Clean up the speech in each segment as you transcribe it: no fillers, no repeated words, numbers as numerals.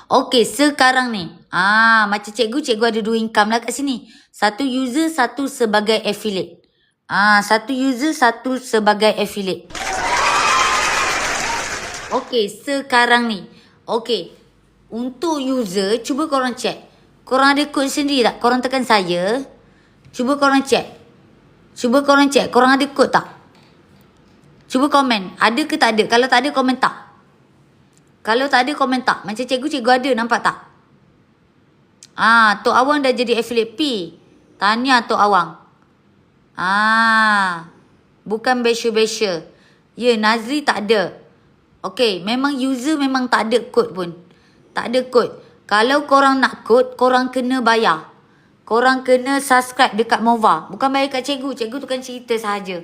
Okey, sekarang ni. Macam cikgu ada 2 income lah kat sini. Satu user, satu sebagai affiliate. Satu user, satu sebagai affiliate. Okey, sekarang ni. Okey. Untuk user, cuba korang check. Korang ada kod sendiri tak? Korang tekan saya. Cuba korang check. Korang ada kod tak? Cuba komen. Ada ke tak ada? Kalau tak ada, komen tak. Kalau tak ada, komen tak. Macam cikgu ada. Nampak tak? Tok Awang dah jadi affiliate P. Tahniah Tok Awang. Bukan Besha. Ya, Nazri tak ada. Okey, memang user memang tak ada kod pun. Tak ada kod. Kalau korang nak kod, korang kena bayar. Korang kena subscribe dekat Mova. Bukan bayar kat cikgu. Cikgu tukang cerita sahaja.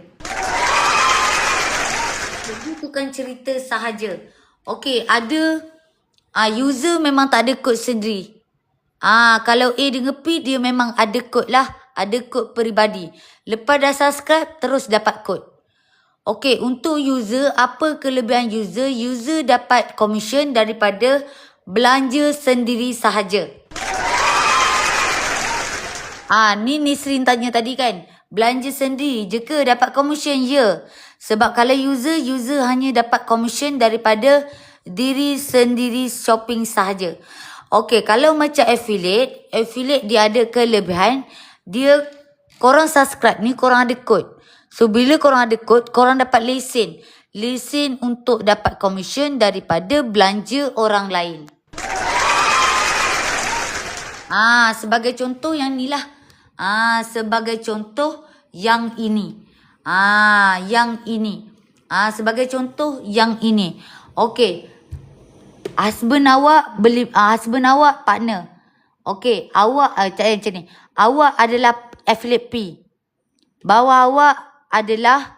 Okey, ada user memang tak ada kod sendiri. Kalau A dengan P, dia memang ada kod lah. Ada kod peribadi. Lepas dah subscribe, terus dapat kod. Okey, untuk user, apa kelebihan user? User dapat commission daripada belanja sendiri sahaja. Ni Nisrin tanya tadi kan. Belanja sendiri je ke dapat commission? Ya. Sebab kalau user hanya dapat commission daripada diri sendiri shopping sahaja. Okey, kalau macam affiliate dia ada kelebihan. Korang subscribe ni, korang ada kod. So, bila korang ada kod, korang dapat lesen. Lesen untuk dapat commission daripada belanja orang lain. Sebagai contoh yang ni lah. Sebagai contoh yang ini. Sebagai contoh yang ini. Okey. Husband awak partner. Okey, awak macam ni. Awak adalah affiliate P. Bawah awak adalah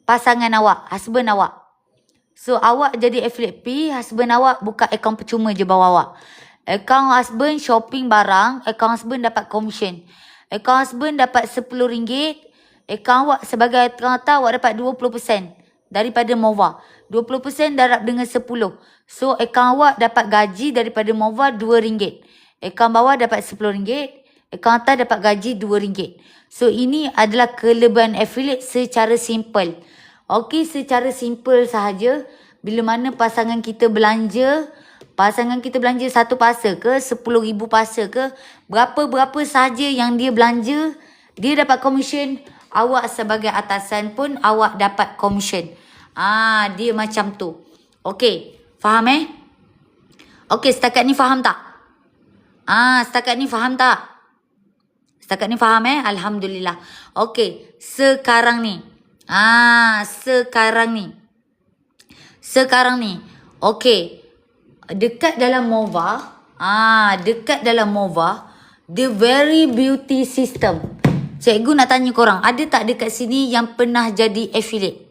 pasangan awak, husband awak. So, awak jadi affiliate P, husband awak buka akaun percuma je bawah awak. Akaun husband shopping barang, akaun husband dapat commission. Akaun husband dapat RM10. Akaun awak sebagai akaun awak dapat 20% daripada Mova. 20% darab dengan 10. So, akaun awak dapat gaji daripada Mova RM2. Akaun bawah dapat RM10. Akaun atas dapat gaji RM2. So, ini adalah kelebihan affiliate secara simple. Okey, secara simple sahaja. Bila mana pasangan kita belanja satu parcel ke, 10,000 parcel ke, berapa-berapa sahaja yang dia belanja, dia dapat commission. Awak sebagai atasan pun awak dapat commission. Dia macam tu. Okey, faham Okey, setakat ni faham tak? Setakat ni faham tak? Setakat ni faham Alhamdulillah. Okey, sekarang ni. Sekarang ni. Okey. Dekat dalam Mova, the very beauty system. Cikgu nak tanya korang, ada tak dekat sini yang pernah jadi affiliate?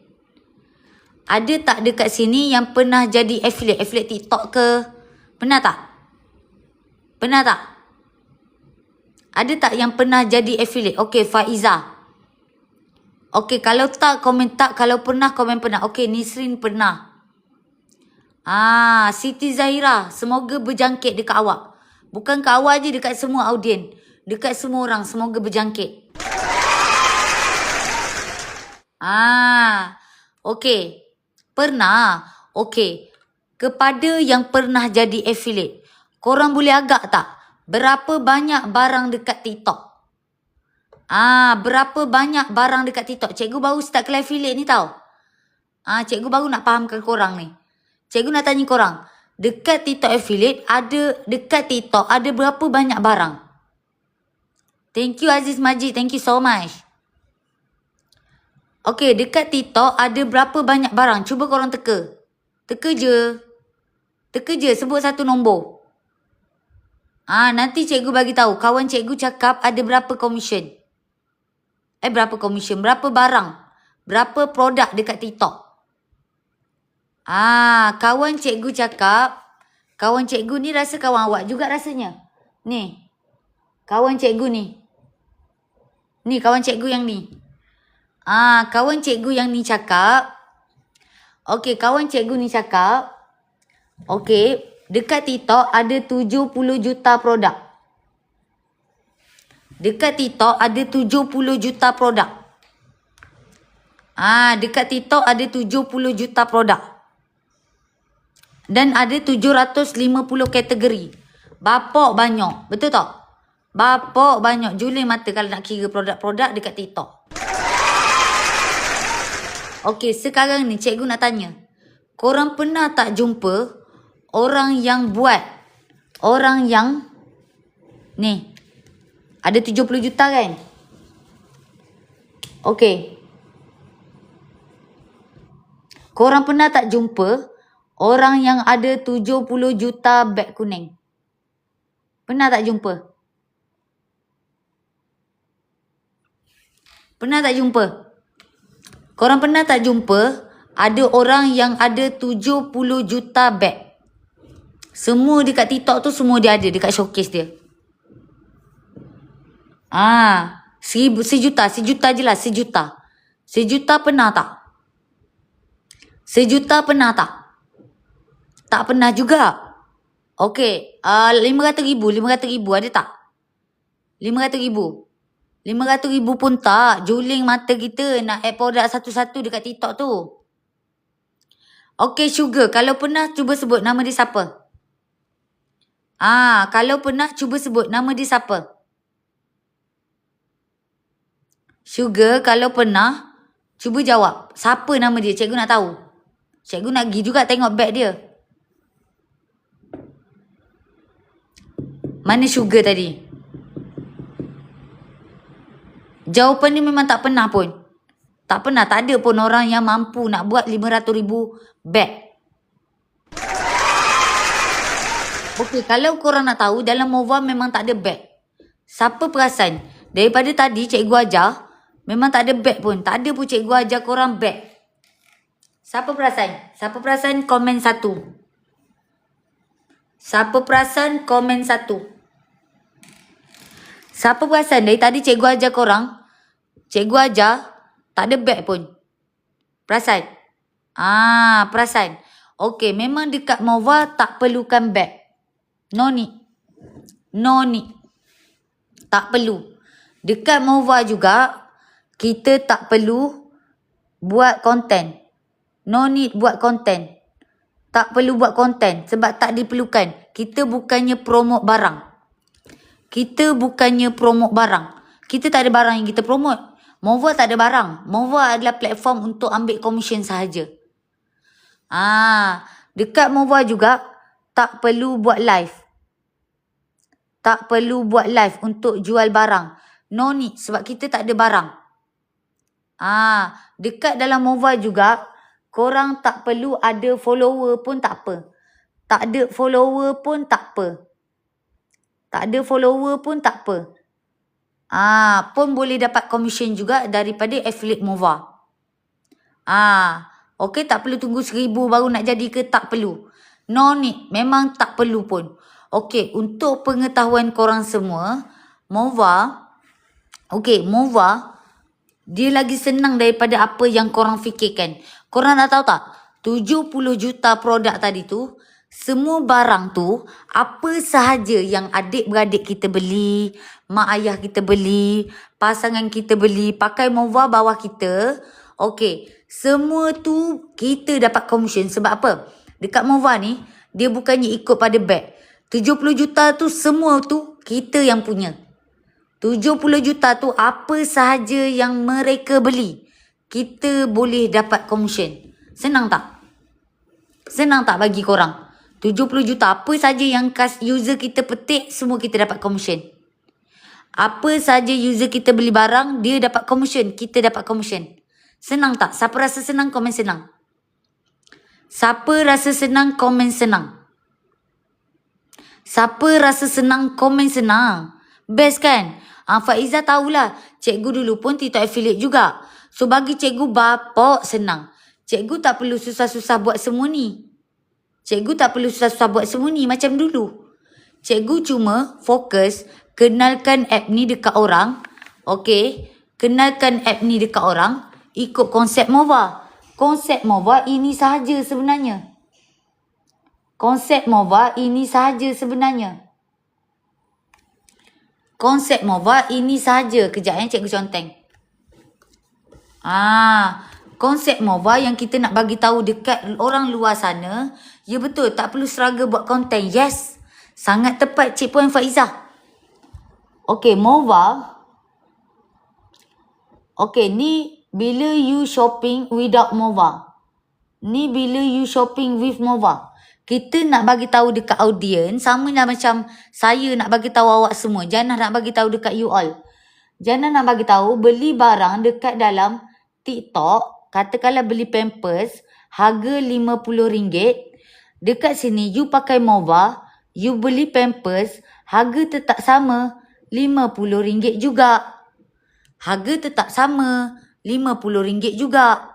Ada tak dekat sini yang pernah jadi affiliate? Affiliate TikTok ke? Pernah tak? Ada tak yang pernah jadi affiliate? Okey, Faiza. Okey, kalau tak, komen tak. Kalau pernah, komen pernah. Okey, Nisrin pernah. Siti Zahira, semoga berjangkit dekat awak. Bukan kat awak je, dekat semua audien. Dekat semua orang, semoga berjangkit. Okey. Pernah. Okey. Kepada yang pernah jadi affiliate, korang boleh agak tak? Berapa banyak barang dekat TikTok? Berapa banyak barang dekat TikTok? Cikgu baru start kelas affiliate ni tau. Cikgu baru nak fahamkan korang ni. Cikgu nak tanya korang. Dekat TikTok affiliate, dekat TikTok ada berapa banyak barang? Thank you Aziz Majid. Thank you so much. Okey, dekat TikTok ada berapa banyak barang? Cuba korang teka. Teka je, sebut satu nombor. Nanti cikgu bagi tahu. Kawan cikgu cakap ada berapa commission. Berapa barang? Berapa produk dekat TikTok? Kawan cikgu cakap, kawan cikgu ni rasa kawan awak juga rasanya. Ni. Kawan cikgu ni. Ni kawan cikgu yang ni. Kawan cikgu yang ni cakap. Okey, kawan cikgu ni cakap. Okey, Dekat TikTok ada 70 juta produk. Dekat TikTok ada 70 juta produk. Dekat TikTok ada 70 juta produk. Dan ada 750 kategori. Bapak banyak. Betul tak? Bapak banyak. Juling mata kalau nak kira produk-produk dekat TikTok. Okey, sekarang ni cikgu nak tanya. Korang pernah tak jumpa orang yang buat, orang yang ni ada 70 juta kan? Okey. Korang pernah tak jumpa orang yang ada 70 juta beg kuning? Pernah tak jumpa? Pernah tak jumpa? Korang pernah tak jumpa ada orang yang ada 70 juta beg? Semua dekat TikTok tu semua dia ada dekat showcase dia. Sejuta je lah, sejuta. Sejuta pernah tak? Sejuta pernah tak? Tak pernah juga. Okey, 500,000 ada tak? 500,000. 500,000 pun tak. Juling mata kita nak add produk satu-satu dekat TikTok tu. Okey, Sugar, kalau pernah cuba sebut nama dia siapa? Kalau pernah cuba sebut nama dia siapa? Sugar, kalau pernah cuba jawab. Siapa nama dia? Cikgu nak tahu. Cikgu nak pergi juga tengok beg dia. Mana Sugar tadi? Jawapan ni memang tak pernah pun. Tak pernah. Tak ada pun orang yang mampu nak buat 500,000 beg. Okey, kalau korang nak tahu, dalam Mova memang tak ada beg. Siapa perasan? Daripada tadi cikgu ajar, memang tak ada beg pun. Tak ada pun cikgu ajar korang beg. Siapa perasan? Siapa perasan? Komen 1. Siapa perasan? Komen 1. Siapa perasan dari tadi cikgu ajar korang? Cikgu ajar tak ada beg pun. Perasan? Perasan. Okey, memang dekat Mova tak perlukan beg. No need. Tak perlu. Dekat Mova juga kita tak perlu buat konten. No need buat konten. Tak perlu buat konten sebab tak diperlukan. Kita bukannya promote barang. Kita tak ada barang yang kita promote. Mova tak ada barang. Mova adalah platform untuk ambil komisen sahaja. Dekat Mova juga tak perlu buat live. Tak perlu buat live untuk jual barang. No need sebab kita tak ada barang. Dekat dalam Mova juga korang tak perlu ada follower pun tak apa. Tak ada follower pun tak apa. Pun boleh dapat komisen juga daripada affiliate Mova. Okey, tak perlu tunggu 1,000 baru nak jadi ke? Tak perlu. No need. Memang tak perlu pun. Okey, untuk pengetahuan korang semua, Mova, dia lagi senang daripada apa yang korang fikirkan. Korang nak tahu tak? 70 juta produk tadi tu, semua barang tu, apa sahaja yang adik-beradik kita beli, mak ayah kita beli, pasangan kita beli, pakai Mova bawah kita. Okey, semua tu kita dapat komisen. Sebab apa? Dekat Mova ni, dia bukannya ikut pada beg. 70 juta tu semua tu kita yang punya. 70 juta tu apa sahaja yang mereka beli, kita boleh dapat komisen. Senang tak? Senang tak bagi korang? 70 juta apa saja yang user kita petik, semua kita dapat komisen. Apa saja user kita beli barang, dia dapat komisen, kita dapat komisen. Senang tak? Siapa rasa senang, komen senang. Siapa rasa senang, komen senang. Siapa rasa senang, komen senang. Best kan? Faiza tahulah, cikgu dulu pun TikTok affiliate juga. So bagi cikgu bapak senang. Cikgu tak perlu susah-susah buat semua ni. Macam dulu. Cikgu cuma fokus kenalkan app ni dekat orang. Okey, kenalkan app ni dekat orang ikut konsep Mova. Konsep Mova ini sahaja sebenarnya. Konsep MOVA ini sahaja sebenarnya. Konsep MOVA ini sahaja. Kejap cikgu conteng. Konsep MOVA yang kita nak bagi tahu dekat orang luar sana, ya betul, tak perlu struggle buat konten. Yes, sangat tepat Cik Puan Faizah. Okay, MOVA. Okay, ni bila you shopping without MOVA. Ni bila you shopping with MOVA. Kita nak bagi tahu dekat audience, sama lah macam saya nak bagi tahu awak semua. Jangan nak bagi tahu dekat you all. Jangan nak bagi tahu beli barang dekat dalam TikTok, katakanlah beli Pampers, harga RM50. Dekat sini you pakai MOVA, you beli Pampers, harga tetap sama RM50 juga. Harga tetap sama RM50 juga.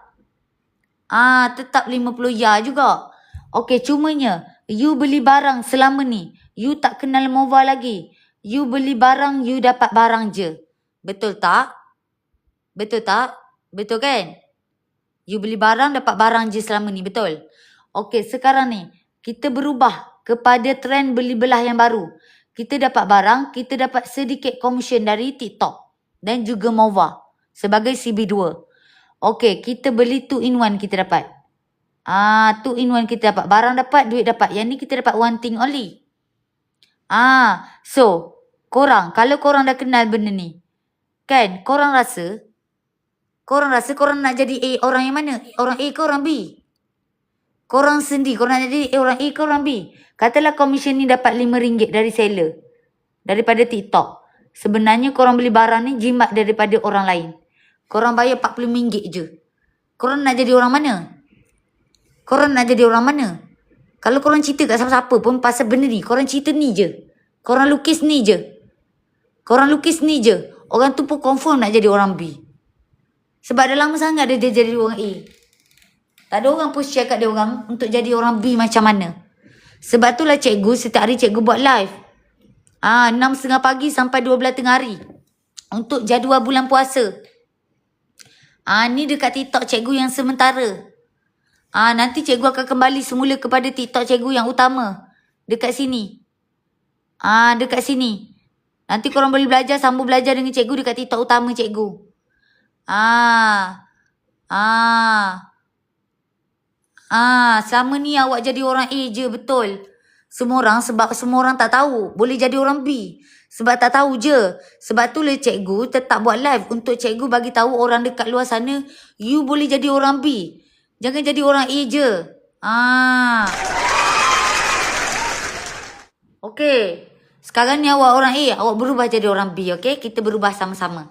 Tetap 50 ya juga. Okey, cumanya you beli barang selama ni, you tak kenal MOVA lagi. You beli barang, you dapat barang je. Betul tak? Betul tak? Betul kan? You beli barang, dapat barang je selama ni. Betul? Okey, sekarang ni kita berubah kepada trend beli belah yang baru. Kita dapat barang, kita dapat sedikit komisen dari TikTok dan juga MOVA sebagai CB2. Okey, kita beli 2 in 1 kita dapat. 2 in 1 kita dapat. Barang dapat, duit dapat. Yang ni kita dapat one thing only. So, korang, kalau korang dah kenal benda ni, kan, korang rasa korang nak jadi orang yang mana? Orang A ke orang B? Korang sendiri, korang nak jadi orang A ke orang B? Katalah komisen ni dapat RM5 dari seller, daripada TikTok. Sebenarnya korang beli barang ni jimat daripada orang lain. Korang bayar RM40 je. Korang nak jadi orang mana? Korang nak jadi orang mana? Kalau korang cerita kat siapa-siapa pun pasal benda ni, korang cerita ni je. Korang lukis ni je. Orang tu pun confirm nak jadi orang B. Sebab dah lama sangat dia jadi orang A. Tak ada orang pun share kat dia orang untuk jadi orang B macam mana. Sebab itulah cikgu setiap hari cikgu buat live. 6.30 pagi sampai 12 tengah hari. Untuk jadual bulan puasa. Ni dekat TikTok cikgu yang sementara. Nanti cikgu akan kembali semula kepada TikTok cikgu yang utama. Dekat sini. Dekat sini. Nanti korang boleh belajar, sambung belajar dengan cikgu dekat TikTok utama cikgu. Selama ni awak jadi orang A je, betul. Sebab semua orang tak tahu. Boleh jadi orang B. Sebab tak tahu je. Sebab tu lah cikgu tetap buat live untuk cikgu bagi tahu orang dekat luar sana, you boleh jadi orang B. Jangan jadi orang A je. Okey. Sekarang ni awak orang A, awak berubah jadi orang B, okey? Kita berubah sama-sama.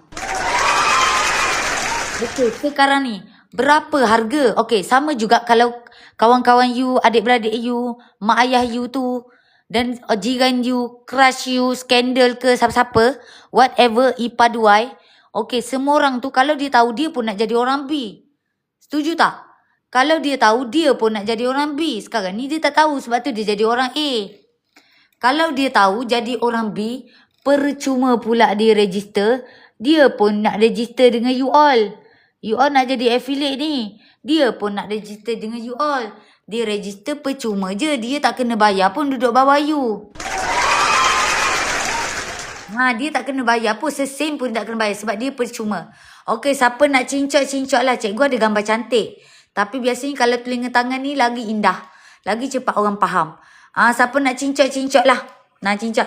Okey, sekarang ni berapa harga? Okey, sama juga kalau kawan-kawan you, adik-beradik you, mak ayah you tu dan jiran you, crush you, skandal ke siapa-siapa, whatever, ipaduai. Okey, semua orang tu kalau dia tahu dia pun nak jadi orang B. Setuju tak? Kalau dia tahu dia pun nak jadi orang B. Sekarang ni dia tak tahu, sebab tu dia jadi orang A. Kalau dia tahu jadi orang B, percuma pula dia register. Dia pun nak register dengan you all. You all nak jadi affiliate ni. Dia pun nak register dengan you all. Dia register percuma je. Dia tak kena bayar pun duduk bawah you. Dia tak kena bayar pun. Sesen pun tak kena bayar sebab dia percuma. Okey, siapa nak cincok-cincok lah. Cikgu ada gambar cantik. Tapi biasanya kalau telinga tangan ni lagi indah. Lagi cepat orang faham. Siapa nak cincok-cincok lah. Nak cincok.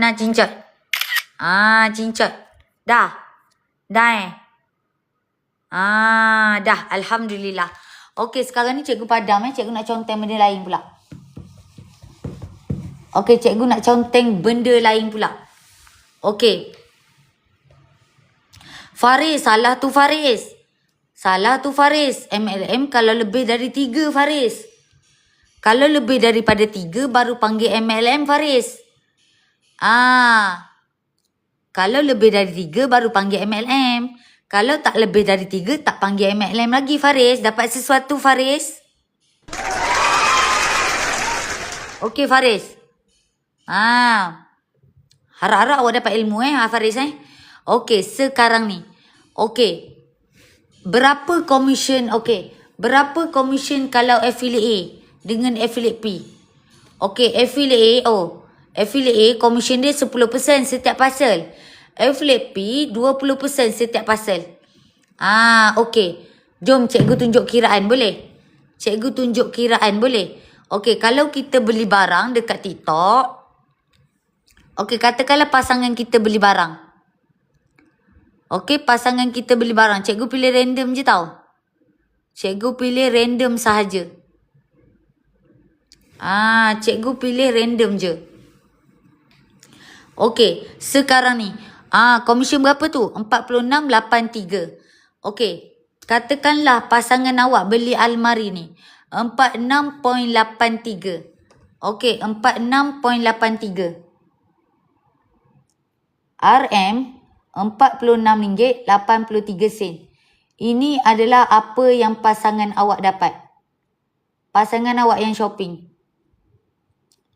Nak cincok. Cincok. Dah. Dah dah. Alhamdulillah. Okey, sekarang ni cikgu padam. Cikgu nak conteng benda lain pula. Okey, cikgu nak conteng benda lain pula. Okey. Faris, salah tu Faris. Salah tu Faris. MLM kalau lebih dari 3 Faris. Kalau lebih daripada 3 baru panggil MLM Faris. Kalau lebih dari 3 baru panggil MLM. Kalau tak lebih dari 3 tak panggil MLM lagi Faris. Dapat sesuatu Faris? Okey Faris. Harap-harap awak dapat ilmu Faris Okey, sekarang ni. Okey. Berapa komisen? Okey. Berapa komisen kalau affiliate A? dengan affiliate P. Okey, affiliate A. Affiliate A, komisen dia 10% setiap parcel. Affiliate P, 20% setiap parcel. Okey. Jom cikgu tunjuk kiraan, boleh? Cikgu tunjuk kiraan, boleh? Okey, kalau kita beli barang dekat TikTok. Okey, katakanlah pasangan kita beli barang. Okey, pasangan kita beli barang. Cikgu pilih random je tau. Cikgu pilih random sahaja. Cikgu pilih random je. Okey, sekarang ni. Komisen berapa tu? 46.83. Okey, katakanlah pasangan awak beli almari ni. 46.83. Okey, 46.83. RM RM46.83. Ini adalah apa yang pasangan awak dapat. Pasangan awak yang shopping.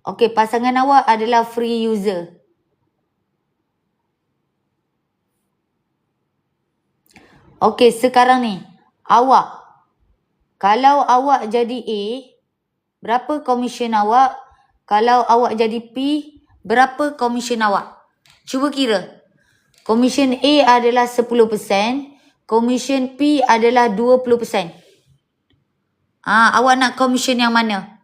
Okey, pasangan awak adalah free user. Okey, sekarang ni. Awak. Kalau awak jadi A, berapa komisen awak? Kalau awak jadi P, berapa komisen awak? Cuba kira. Komisen A adalah 10%. Komisen P adalah 20%. Awak nak komisen yang mana?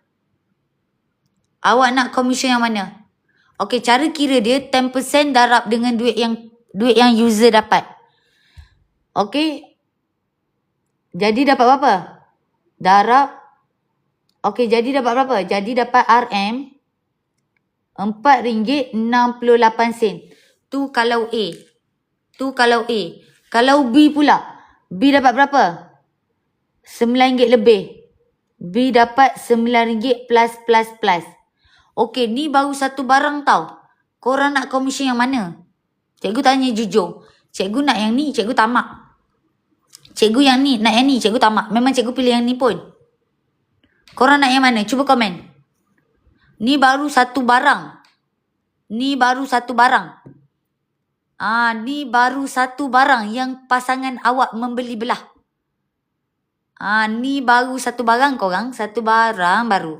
Awak nak komisen yang mana? Okey, cara kira dia 10% darab dengan duit yang user dapat. Okey. Jadi dapat berapa? Darab. Okey, jadi dapat berapa? Jadi dapat RM RM4.68. Tu kalau A. Tu kalau A. Kalau B pula. B dapat berapa? RM9 lebih. B dapat RM9 plus. Okey, ni baru satu barang tau. Korang nak komisen yang mana? Cikgu tanya jujur. Cikgu nak yang ni, cikgu tamak. Cikgu yang ni, nak yang ni, cikgu tamak. Memang cikgu pilih yang ni pun. Korang nak yang mana? Cuba komen. Ni baru satu barang. Ni baru satu barang. Ni baru satu barang yang pasangan awak membeli belah. Ni baru satu barang korang. Satu barang baru.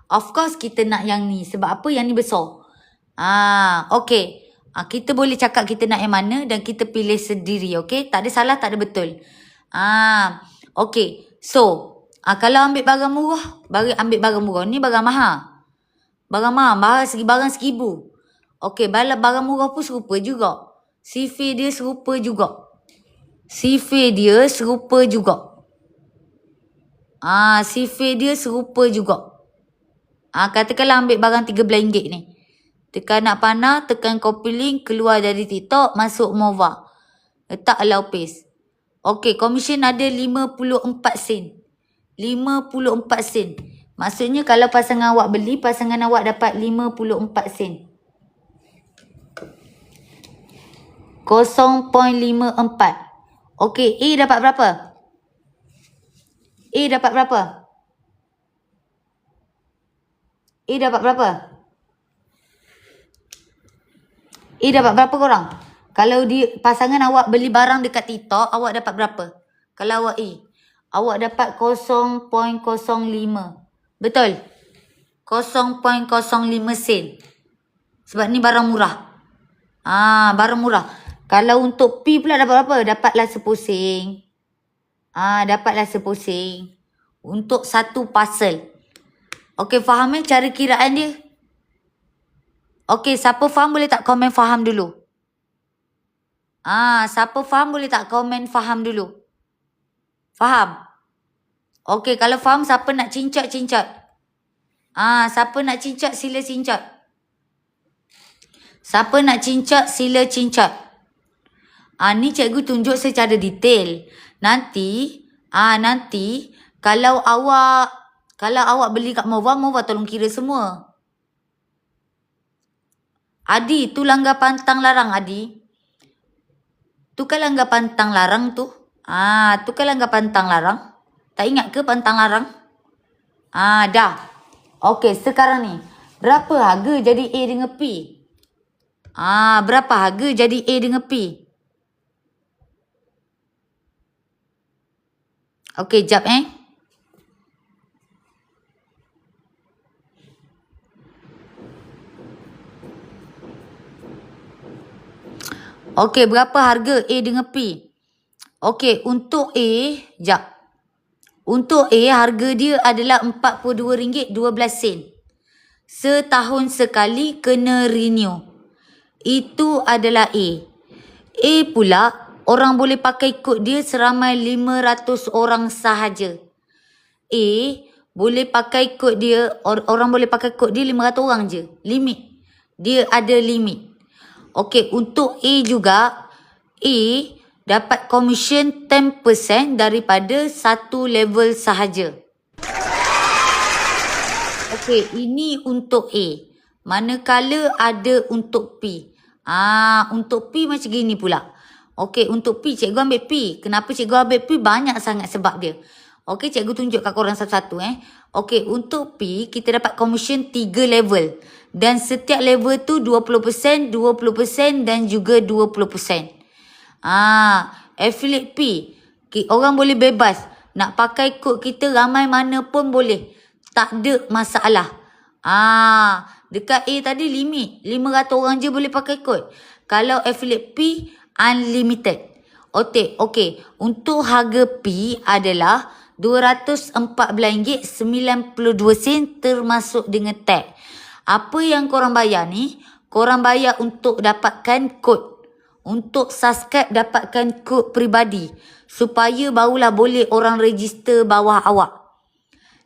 Of course kita nak yang ni. Sebab apa? Yang ni besar. Okay. Kita boleh cakap kita nak yang mana dan kita pilih sendiri. Okay. Tak ada salah, tak ada betul. Okay. So, kalau ambil barang murah, ambil barang murah. Ni barang mahal. Barang mahal. Barang RM1,000. Okay. Barang murah pun serupa juga. Sifir dia serupa juga. Sifir dia serupa juga. Sifir dia serupa juga. Katakanlah ambil barang RM13 ni. Tekan nak panah, tekan copy link, keluar dari TikTok, masuk Mova. Letak allow paste. Okey, komisen ada 54 sen. 54 sen. Maksudnya kalau pasangan awak beli, pasangan awak dapat 54 sen. 0.54. Okey, A dapat berapa? A dapat berapa? A dapat berapa? A dapat berapa korang? Kalau pasangan awak beli barang dekat TikTok, awak dapat berapa? Kalau awak A. Awak dapat 0.05. Betul? 0.05 sen. Sebab ni barang murah. Barang murah. Kalau untuk P pula dapat berapa? Dapatlah 10 sen. Dapatlah 10 sen. Untuk satu parcel. Okey, faham cara kiraan dia? Okey, siapa faham boleh tak komen faham dulu? Siapa faham boleh tak komen faham dulu? Faham? Okey, kalau faham siapa nak cincak-cincak? Siapa nak cincak sila cincak. Siapa nak cincak sila cincak. Ni cikgu tunjuk secara detail. Nanti kalau awak beli kat Mova tolong kira semua. Adi, tu langgar pantang larang, Adi. Tu kan langgar pantang larang tu. Tu kan langgar pantang larang. Tak ingat ke pantang larang? Dah. Okey, sekarang ni. Berapa harga jadi A dengan P? Berapa harga jadi A dengan P? Okey, jap Okey, berapa harga A dengan P? Okey, untuk A, jap. Untuk A, harga dia adalah RM42.12. Setahun sekali kena renew. Itu adalah A. A pula, orang boleh pakai kod dia seramai 500 orang sahaja. A boleh pakai kod dia, orang boleh pakai kod dia 500 orang je. Limit. Dia ada limit. Okey, untuk A juga, A dapat komisen 10% daripada satu level sahaja. Okey, ini untuk A. Manakala ada untuk P. Untuk P macam gini pula. Okey, untuk P, cikgu ambil P. Kenapa cikgu ambil P? Banyak sangat sebab dia. Okey, cikgu tunjuk kat korang satu-satu Okey, untuk P, kita dapat komisen 3 level. Dan setiap level tu 20%, 20% dan juga 20%. Affiliate P. Orang boleh bebas. Nak pakai kod kita ramai mana pun boleh. Tak ada masalah. Dekat A tadi limit. 500 orang je boleh pakai kod. Kalau affiliate P, unlimited. Okey. Untuk harga P adalah RM214.92 termasuk dengan tag. Apa yang korang bayar ni? Korang bayar untuk dapatkan kod. Untuk subscribe dapatkan kod peribadi. Supaya barulah boleh orang register bawah awak.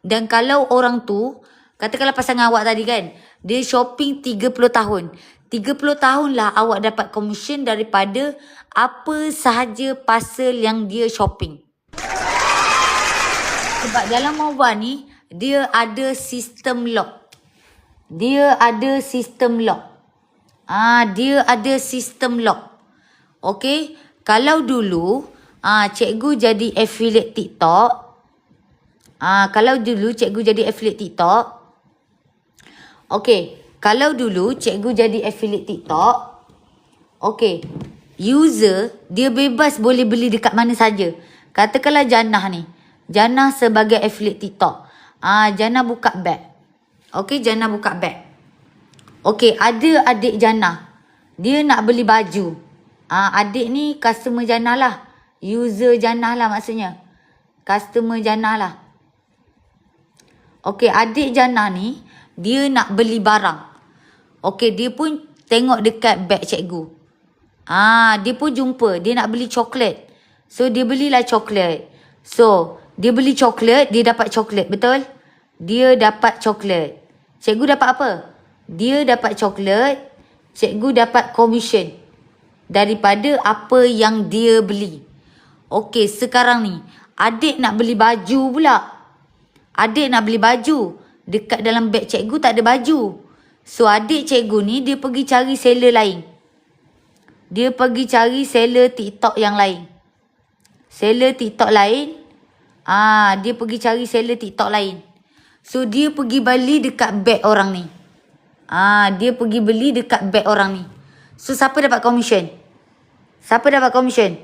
Dan kalau orang tu, katakanlah pasangan awak tadi kan, dia shopping 30 tahun. 30 tahun lah awak dapat komisen daripada apa sahaja pasal yang dia shopping. Sebab dalam mobile ni, dia ada sistem lock. Dia ada sistem lock. Okey, kalau dulu, cikgu jadi affiliate TikTok. Kalau dulu cikgu jadi affiliate TikTok. Okey, kalau dulu cikgu jadi affiliate TikTok. Okey, user dia bebas boleh beli dekat mana saja. Katakanlah Jannah ni. Jannah sebagai affiliate TikTok. Jannah buka bag. Okey, Jannah buka bag. Okey, ada adik Jannah. Dia nak beli baju. Adik ni customer Jannah lah. User Jannah lah maksudnya. Customer Jannah lah. Okey, adik Jannah ni, dia nak beli barang. Okey, dia pun tengok dekat beg cikgu. Dia pun jumpa, dia nak beli coklat. So, dia belilah coklat. So, dia beli coklat, dia dapat coklat, betul? Dia dapat coklat. Cikgu dapat apa? Dia dapat coklat, cikgu dapat komisen daripada apa yang dia beli. Okey, sekarang ni, adik nak beli baju pula. Adik nak beli baju. Dekat dalam beg cikgu tak ada baju. So, adik cikgu ni dia pergi cari seller lain. Dia pergi cari seller TikTok yang lain. Seller TikTok lain. Dia pergi cari seller TikTok lain. So, dia pergi beli dekat beg orang ni. Dia pergi beli dekat beg orang ni. So, siapa dapat komisen? Siapa dapat komisen?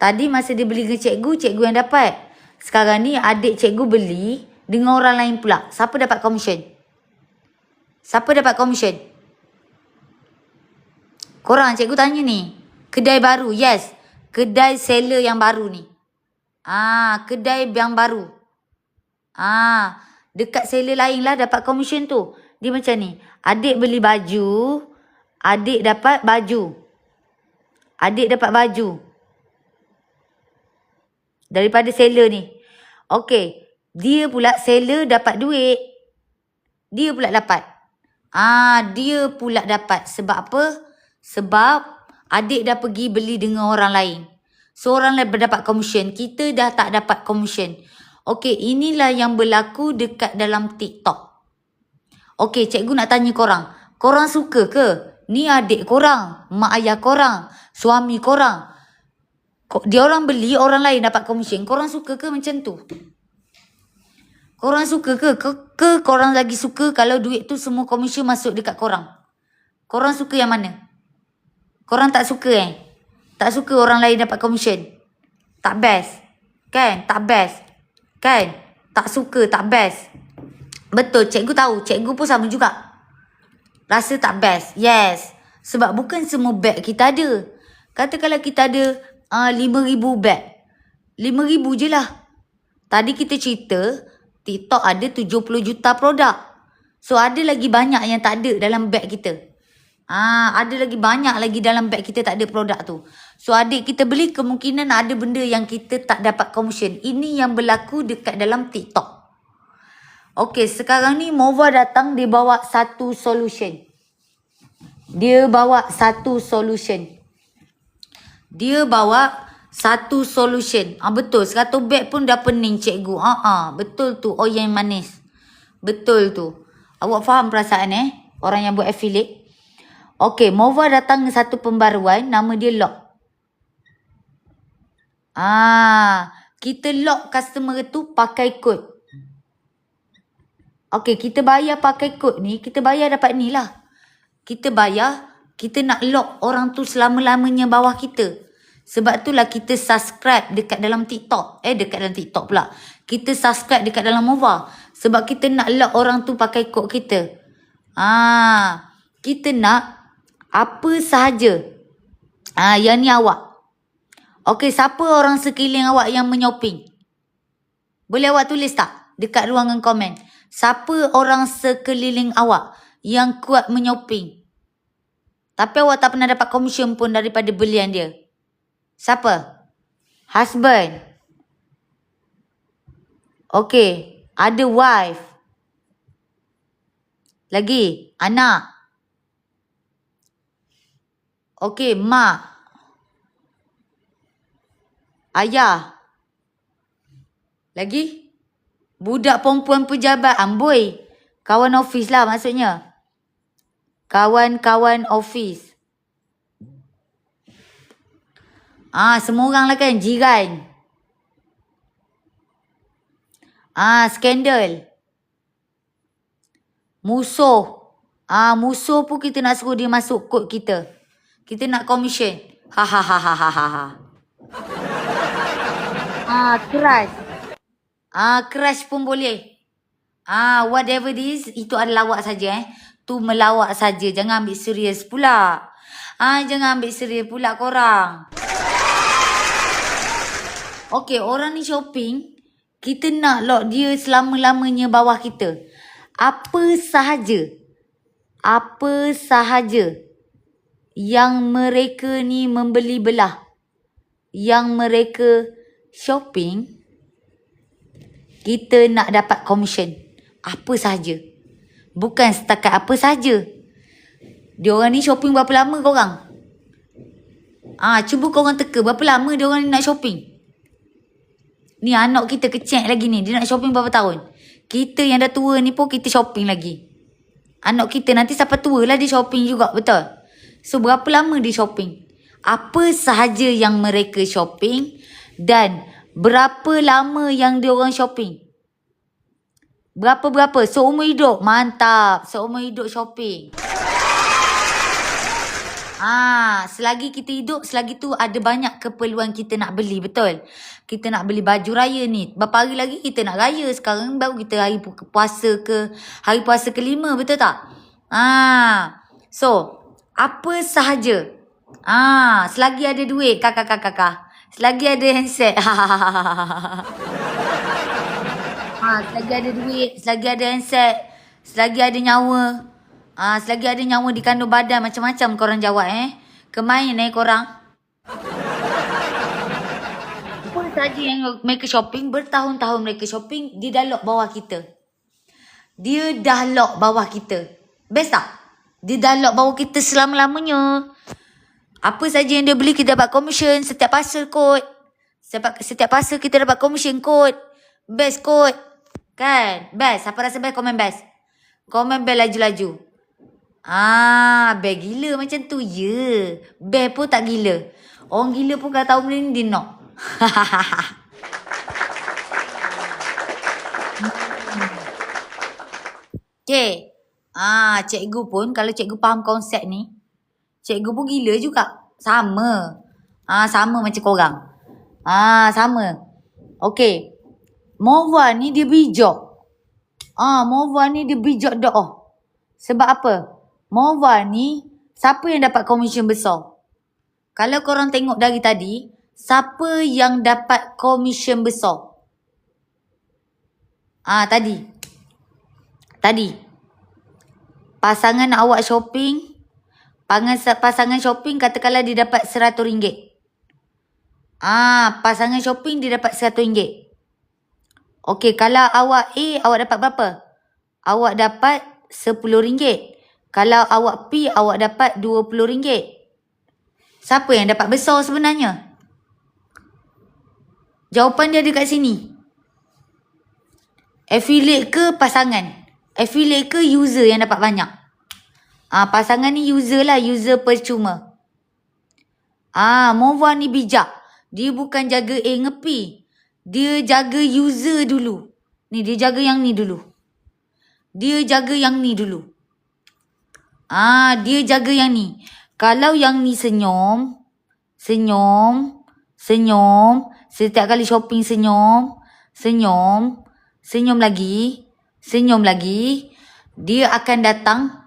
Tadi masa dia beli dengan cikgu yang dapat. Sekarang ni adik cikgu beli dengan orang lain pula. Siapa dapat komisen? Siapa dapat komisen? Korang, cikgu tanya ni. Kedai baru, yes. Kedai seller yang baru ni. Kedai yang baru. Dekat seller lain lah dapat komisen tu. Dia macam ni. Adik beli baju. Adik dapat baju. Adik dapat baju. Daripada seller ni. Okey. Dia pula seller dapat duit. Dia pula dapat. Dia pula dapat. Sebab apa? Sebab adik dah pergi beli dengan orang lain. So, orang lain berdapat komisen. Kita dah tak dapat komisen. Okey, inilah yang berlaku dekat dalam TikTok. Okey, cikgu nak tanya korang. Korang suka ke? Ni adik korang, mak ayah korang, suami korang. Dia orang beli, orang lain dapat komisen. Korang suka ke macam tu? Korang suka ke? Ke korang lagi suka kalau duit tu semua komisen masuk dekat korang? Korang suka yang mana? Korang tak suka Tak suka orang lain dapat komisen? Tak best? Kan? Tak best? Kan? Tak suka, tak best. Betul, cikgu tahu. Cikgu pun sama juga. Rasa tak best. Yes. Sebab bukan semua beg kita ada. Katakanlah kita ada 5,000 beg. 5,000 je lah. Tadi kita cerita TikTok ada 70 juta produk. So ada lagi banyak yang tak ada dalam beg kita. Ada lagi banyak lagi dalam beg kita tak ada produk tu. So adik kita beli, kemungkinan ada benda yang kita tak dapat commission. Ini yang berlaku dekat dalam TikTok. Okay, sekarang ni Mova datang, dia bawa satu solution. Dia bawa satu solution. Betul, 100 beg pun dah pening cikgu. Betul tu. Oh, yang manis. Betul tu. Awak faham perasaan orang yang buat affiliate? Okay, Mova datang dengan satu pembaruan, nama dia lock. Kita lock customer tu pakai kod. Okay, kita bayar pakai kod ni, kita bayar dapat ni lah. Kita bayar, kita nak lock orang tu selama-lamanya bawah kita. Sebab itulah kita subscribe dekat dalam TikTok. Dekat dalam TikTok pula. Kita subscribe dekat dalam Mova. Sebab kita nak lock orang tu pakai kod kita. Kita nak apa sahaja. Yang ni awak. Okay, siapa orang sekeliling awak yang menyoping? Boleh awak tulis tak? Dekat ruangan komen. Siapa orang sekeliling awak yang kuat menyoping? Tapi awak tak pernah dapat komisen pun daripada belian dia. Siapa? Husband. Okay. Ada wife. Lagi. Anak. Okay. Mak. Ayah. Lagi? Budak perempuan pejabat. Amboi. Kawan office lah maksudnya. Kawan-kawan office. Semua orang lah kan. Jiran. Skandal. Musuh. Musuh pun kita nak suruh dia masuk kod kita. Kita nak commission. Crush. Crush pun boleh. Whatever this, itu adalah lawak saja Tu melawak saja. Jangan ambil serius pula. Jangan ambil serius pula korang. Okay, orang ni shopping. Kita nak lock dia selama-lamanya bawah kita. Apa sahaja yang mereka ni membeli belah. Yang mereka shopping, kita nak dapat commission. Apa sahaja. Bukan setakat apa sahaja. Diorang ni shopping berapa lama korang? Cuba korang teka berapa lama diorang ni nak shopping. Ni anak kita kecil lagi ni. Dia nak shopping berapa tahun? Kita yang dah tua ni pun kita shopping lagi. Anak kita nanti sampai tua lah dia shopping juga. Betul? So berapa lama dia shopping? Apa sahaja yang mereka shopping. Dan berapa lama yang diorang shopping? Berapa? Seumur hidup. Mantap. Seumur hidup shopping. Selagi kita hidup, selagi tu ada banyak keperluan kita nak beli. Betul? Kita nak beli baju raya ni. Berapa hari lagi kita nak raya. Sekarang baru kita hari puasa ke-5. Betul tak? So, apa sahaja. Selagi ada duit. Kakak. Selagi ada handset. Selagi ada duit. Selagi ada handset. Selagi ada nyawa. Selagi ada nyawa di kandung badan, macam-macam korang jawab Kemain korang. Apa saja yang mereka shopping, bertahun-tahun mereka shopping, dia dah lock bawah kita. Best tak? Dia dah lock bawah kita selama-lamanya. Apa saja yang dia beli, kita dapat commission. Setiap parcel kod. Setiap parcel kita dapat commission kod. Best kod. Kan? Best. Siapa rasa best, komen best. Komen best laju-laju. Best gila macam tu je. Best pun tak gila. Orang gila pun kalau tahu benda ni dia nak. Okay. Cikgu pun kalau cikgu faham konsep ni, cikgu pun gila juga. Sama. Sama macam korang. Sama. Okay. Mova ni dia bijak. Mova ni dia bijak dah. Sebab apa? Mova ni siapa yang dapat komisen besar? Kalau korang tengok dari tadi, siapa yang dapat komisen besar? Tadi. Pasangan awak shopping. Pasangan shopping katakanlah dia dapat RM100. Pasangan shopping dia dapat RM100. Okey, kalau awak A, awak dapat berapa? Awak dapat RM10. Kalau awak P, awak dapat RM20. Siapa yang dapat besar sebenarnya? Jawapan dia ada kat sini. Affiliate ke pasangan? Affiliate ke user yang dapat banyak? Pasangan ni user lah, user percuma. Mova ni bijak. Dia bukan jaga A nge-P. Dia jaga user dulu. Ni dia jaga yang ni dulu. Dia jaga yang ni. Kalau yang ni senyum. Setiap kali shopping senyum lagi. Dia akan datang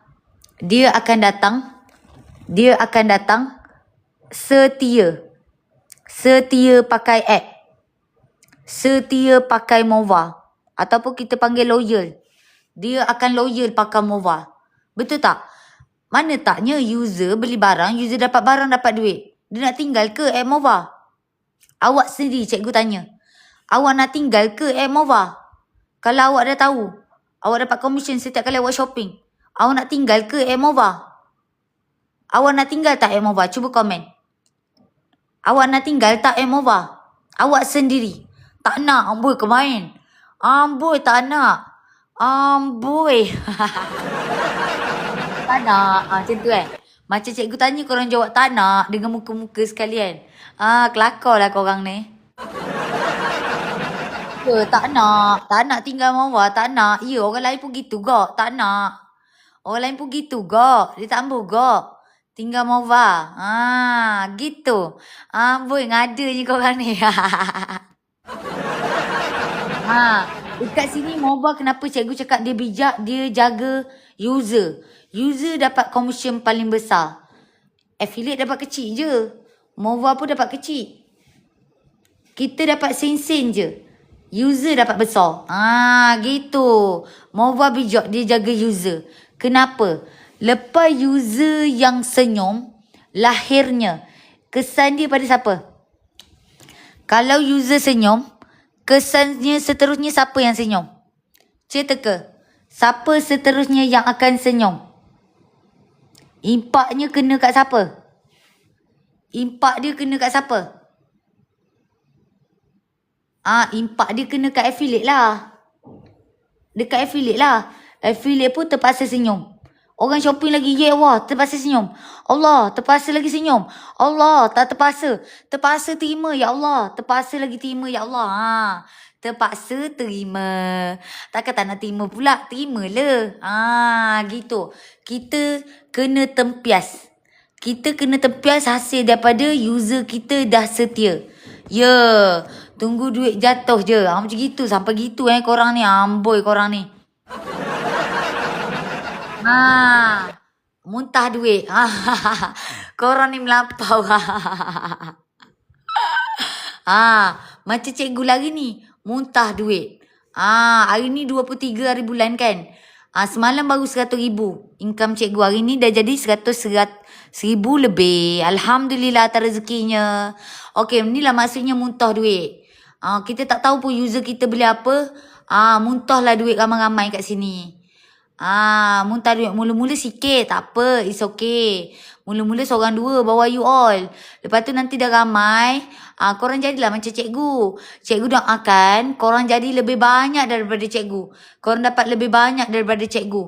setia pakai app. Setia pakai Mova. Ataupun kita panggil loyal. Dia akan loyal pakai Mova. Betul tak? Mana taknya user beli barang, user dapat barang, dapat duit. Dia nak tinggal ke app Mova? Awak sendiri cikgu tanya. Awak nak tinggal ke app Mova? Kalau awak dah tahu, awak dapat komisen setiap kali awak shopping. Awak nak tinggal ke app Mova? Awak nak tinggal tak app Mova? Cuba komen. Awak nak tinggal tak app Mova? Awak sendiri. Tak nak, amboi kemain. Amboi tak nak. Amboi. Tak nak. Macam tu Macam cikgu tanya korang jawab tak nak dengan muka-muka sekalian. Kelakar lah korang ni. Tak nak tinggal Mova, tak nak. Ya, orang lain pun gitu gak. Tak nak. Orang lain pun gitu gak. Dia tak ambil gak. Tinggal Mova. Gitu. Amboi ngada je korang ni. Dekat sini Mova kenapa cikgu cakap dia bijak, dia jaga user. User dapat komisen paling besar. Affiliate dapat kecil je. Mova pun dapat kecil. Kita dapat sen-sen je. User dapat besar. Gitu. Mova bijak, dia jaga user. Kenapa? Lepas user yang senyum, lahirnya kesan dia pada siapa? Kalau user senyum, kesannya seterusnya siapa yang senyum? Teka. Siapa seterusnya yang akan senyum? Impaknya kena kat siapa? Impak dia kena kat siapa? Impak dia kena kat affiliate lah. Dekat affiliate lah. Affiliate pun terpaksa senyum. Orang shopping lagi, wah, terpaksa senyum. Allah, terpaksa lagi senyum. Allah, tak terpaksa. Terpaksa terima, ya Allah. Terpaksa lagi terima, ya Allah. Terpaksa terima. Takkan tak nak terima pula. Terimalah. Gitu. Kita kena tempias. Hasil daripada user kita dah setia. Ya. Tunggu duit jatuh je. Macam gitu. Sampai gitu korang ni. Amboi korang ni. Muntah duit. Korang ni melampau. Macam cikgu lagi ni. Muntah duit. Hari ni 23 hari bulan kan. Semalam baru 100,000. Income cikgu hari ni dah jadi 100,000 lebih. Alhamdulillah atas rezekinya. Okey, inilah maksudnya muntah duit. Kita tak tahu pun user kita beli apa. Muntahlah duit ramai-ramai kat sini. Muntah duit mula-mula sikit. Tak apa, it's okay. Mula-mula seorang dua bawa you all. Lepas tu nanti dah ramai. Korang jadilah macam cikgu. Cikgu doakan korang jadi lebih banyak daripada cikgu. Korang dapat lebih banyak daripada cikgu.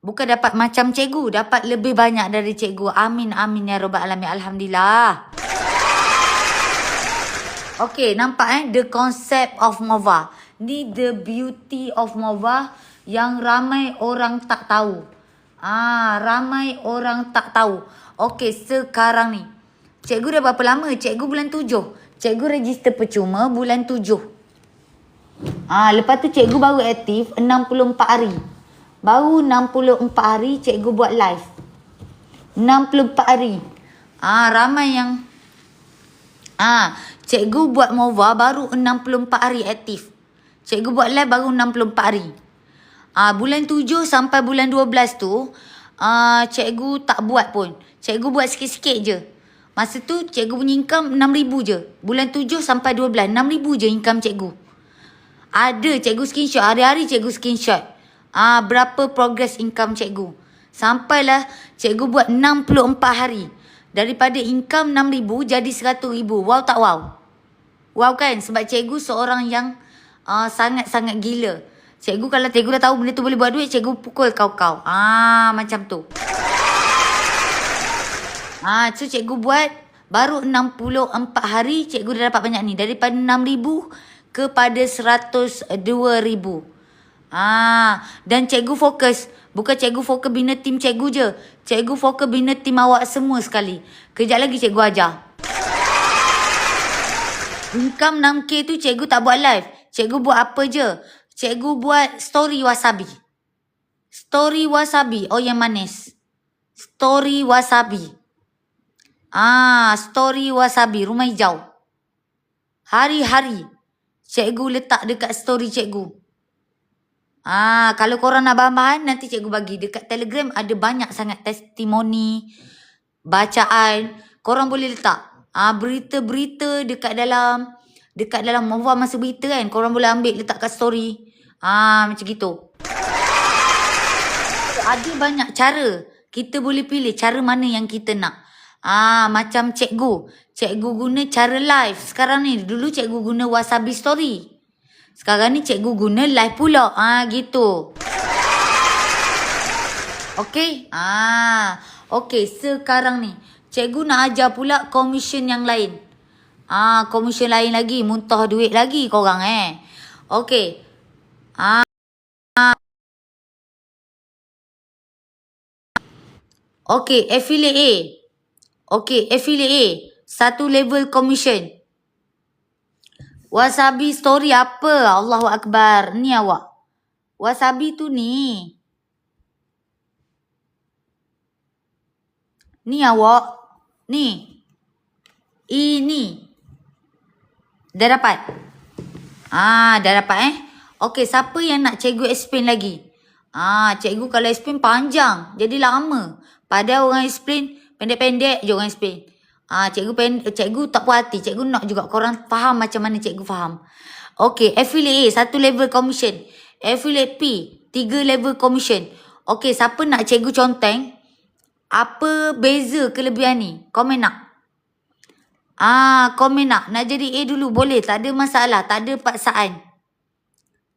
Bukan dapat macam cikgu. Dapat lebih banyak dari cikgu. Amin, amin ya rabbal alamin. Alhamdulillah. Okay, nampak the concept of Mova. Ni the beauty of Mova yang ramai orang tak tahu. Ramai orang tak tahu. Okay, sekarang ni. Cikgu dah berapa lama? Cikgu bulan 7. Cikgu register percuma bulan 7. Lepas tu cikgu baru aktif 64 hari. Baru 64 hari cikgu buat live. 64 hari. Ramai yang cikgu buat MOVA baru 64 hari aktif. Cikgu buat live baru 64 hari. Bulan 7 sampai bulan 12 tu cikgu tak buat pun. Cikgu buat sikit-sikit je. Masa tu cikgu punya income 6,000 je. Bulan 7 sampai 12 6,000 je income cikgu. Ada cikgu screenshot. Hari-hari cikgu screenshot. Berapa progress income cikgu. Sampailah cikgu buat 64 hari. Daripada income 6,000 jadi 100,000. Wow tak wow? Wow kan? Sebab cikgu seorang yang sangat-sangat gila. Cikgu kalau cikgu dah tahu benda tu boleh buat duit, cikgu pukul kau-kau. Macam tu. So cikgu buat baru 64 hari cikgu dah dapat banyak ni. Daripada 6,000 kepada 102,000. Dan cikgu fokus. Bukan cikgu fokus bina tim cikgu je. Cikgu fokus bina tim awak semua sekali. Kejap lagi cikgu ajar. Income 6K tu cikgu tak buat live. Cikgu buat apa je? Cikgu buat story wasabi. Story wasabi. Oh yang manis. Story wasabi. Story wasabi. Rumah hijau. Hari-hari. Cikgu letak dekat story cikgu. Kalau korang nak bahan-bahan, nanti cikgu bagi. Dekat Telegram ada banyak sangat testimoni, bacaan. Korang boleh letak. Berita-berita dekat dalam MOVA masa berita kan. Korang boleh ambil letak kat story. Macam gitu. Ada banyak cara. Kita boleh pilih cara mana yang kita nak. Macam cikgu. Cikgu guna cara live. Sekarang ni, dulu cikgu guna wasabi story. Sekarang ni cikgu guna live pula. Gitu. Okay. Okay, sekarang ni cikgu nak ajar pula komisen yang lain. Komisen lain lagi. Muntah duit lagi korang Okay. Okay, affiliate A. Okay, affiliate A. 1 level commission. Wasabi story apa? Allahu Akbar. Ni awak. Wasabi tu ni. Ni awak. Ni. Ini. Dah dapat? Dah dapat Okay, siapa yang nak cikgu explain lagi? Cikgu kalau explain panjang. Jadi lama. Padahal orang explain pendek-pendek je orang explain. Cikgu tak puas hati. Cikgu nak juga korang faham macam mana cikgu faham. Okay, affiliate A 1 level commission. Affiliate P 3 level commission. Okay, siapa nak cikgu conteng? Apa beza kelebihan ni? Komen nak? Komen nak? Nak jadi A dulu boleh. Tak ada masalah. Tak ada paksaan.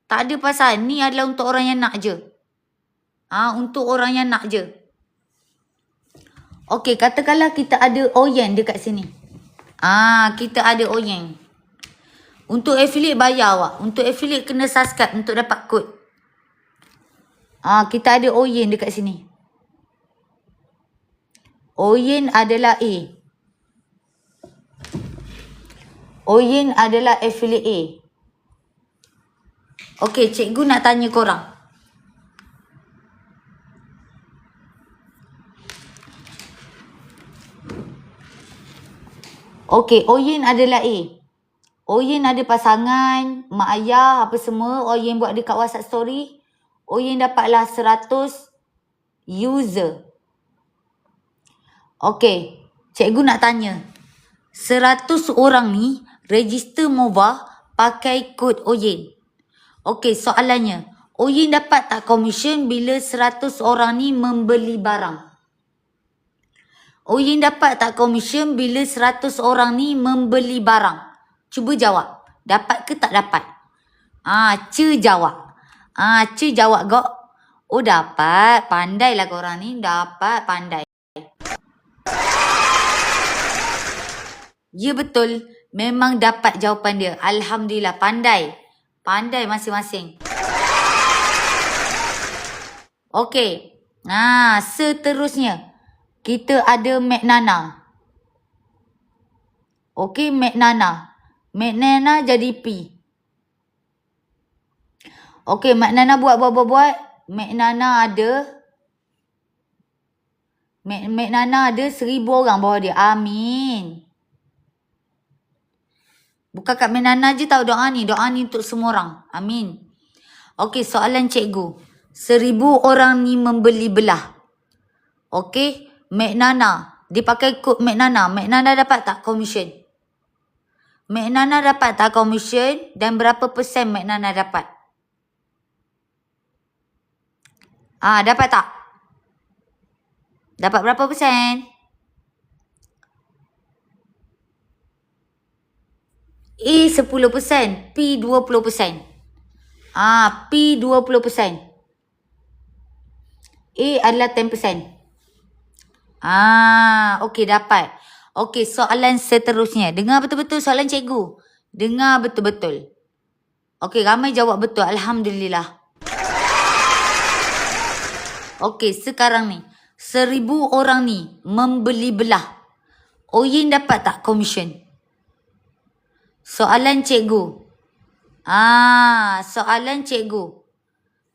Tak ada paksaan. Ni adalah untuk orang yang nak je. Untuk orang yang nak je. Okay, katakanlah kita ada Oyen dekat sini. Kita ada Oyen. Untuk affiliate bayar awak. Untuk affiliate kena subscribe untuk dapat kod. Kita ada Oyen dekat sini. Oyen adalah A. Oyen adalah affiliate A. Okay, cikgu nak tanya korang. Okay, Oyen adalah A. Oyen ada pasangan, mak ayah, apa semua. Oyen buat dekat WhatsApp story. Oyen dapatlah 100 user. Okay, cikgu nak tanya. 100 orang ni register MOVA pakai kod Oyen. Okay, soalannya. Oyen dapat tak komisen bila 100 orang ni membeli barang? Oyen dapat tak komisen bila 100 orang ni membeli barang? Cuba jawab. Dapat ke tak dapat? Jawab. Jawab gok. Oh dapat. Pandailah korang ni. Dapat. Pandai. Ya betul. Memang dapat jawapan dia. Alhamdulillah. Pandai. Pandai masing-masing. Okey. Seterusnya. Kita ada Mek Nana. Okey, Mek Nana. Mek Nana jadi P. Okey, Mak Nana buat. Mak Nana ada 1,000 orang bawah dia. Amin. Bukan kat Mak Nana je tahu doa ni. Doa ni untuk semua orang. Amin. Okey, soalan cikgu. 1,000 orang ni membeli belah. Okey, Mak Nana. Dia pakai kod Mak Nana. Mak Nana dapat tak komisen? Mak Nana dapat tak komisen? Dan berapa persen Mak Nana dapat? Dapat tak? Dapat berapa persen? A 10%, P 20%. P 20%. A adalah 10%. Okey, dapat. Okey, soalan seterusnya. Dengar betul-betul soalan cikgu. Dengar betul-betul. Okey, ramai jawab betul. Alhamdulillah. Okey, sekarang ni. 1,000 orang ni membeli belah. Oyin dapat tak komisen? Soalan cikgu. Soalan cikgu.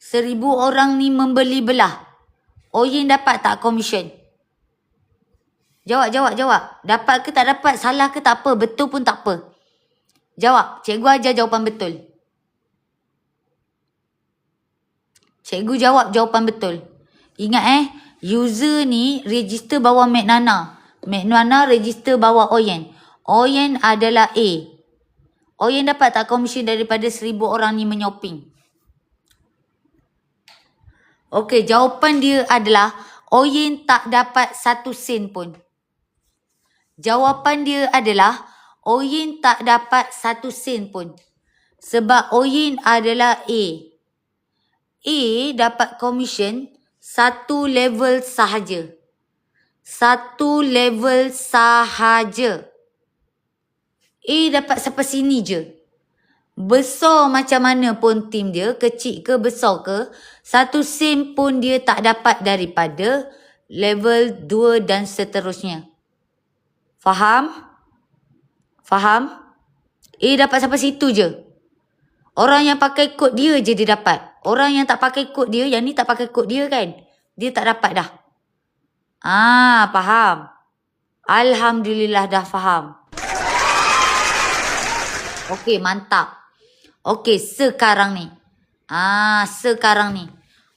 1,000 orang ni membeli belah. Oyin dapat tak komisen? Jawab. Dapat ke tak dapat? Salah ke tak apa? Betul pun tak apa. Jawab. Cikgu ajar jawapan betul. Cikgu jawab jawapan betul. Ingat user ni register bawah Mak Nana. Mak Nana register bawah Oyen. Oyen adalah A. Oyen dapat tak komisen daripada 1,000 orang ni menyoping? Okey, jawapan dia adalah Oyen tak dapat 1 sen pun. Jawapan dia adalah Oyen tak dapat 1 sen pun. Sebab Oyen adalah A. A dapat komisen 1 level sahaja. 1 level sahaja. A dapat sampai sini je. Besar macam mana pun tim dia, kecil ke besar ke, 1 sen pun dia tak dapat daripada level 2 dan seterusnya. Faham? A dapat sampai situ je. Orang yang pakai kod dia je dia dapat. Orang yang tak pakai kod dia, yang ni tak pakai kod dia kan, dia tak dapat dah. Faham? Alhamdulillah dah faham. Okey, mantap. Okey, sekarang ni.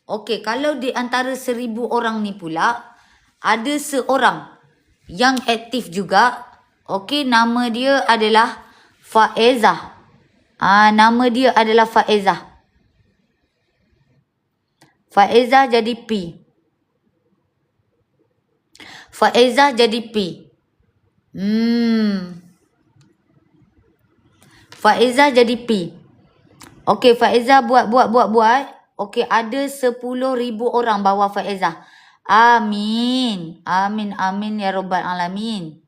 Okey, kalau di antara 1,000 orang ni pula, ada seorang yang aktif juga. Okey, nama dia adalah Faezah. Nama dia adalah Faezah. Faezah jadi P. Faezah jadi P. Faezah jadi P. Okey, Faezah buat. Okey, ada 10,000 orang bawah Faezah. Amin ya Rabbal Alamin.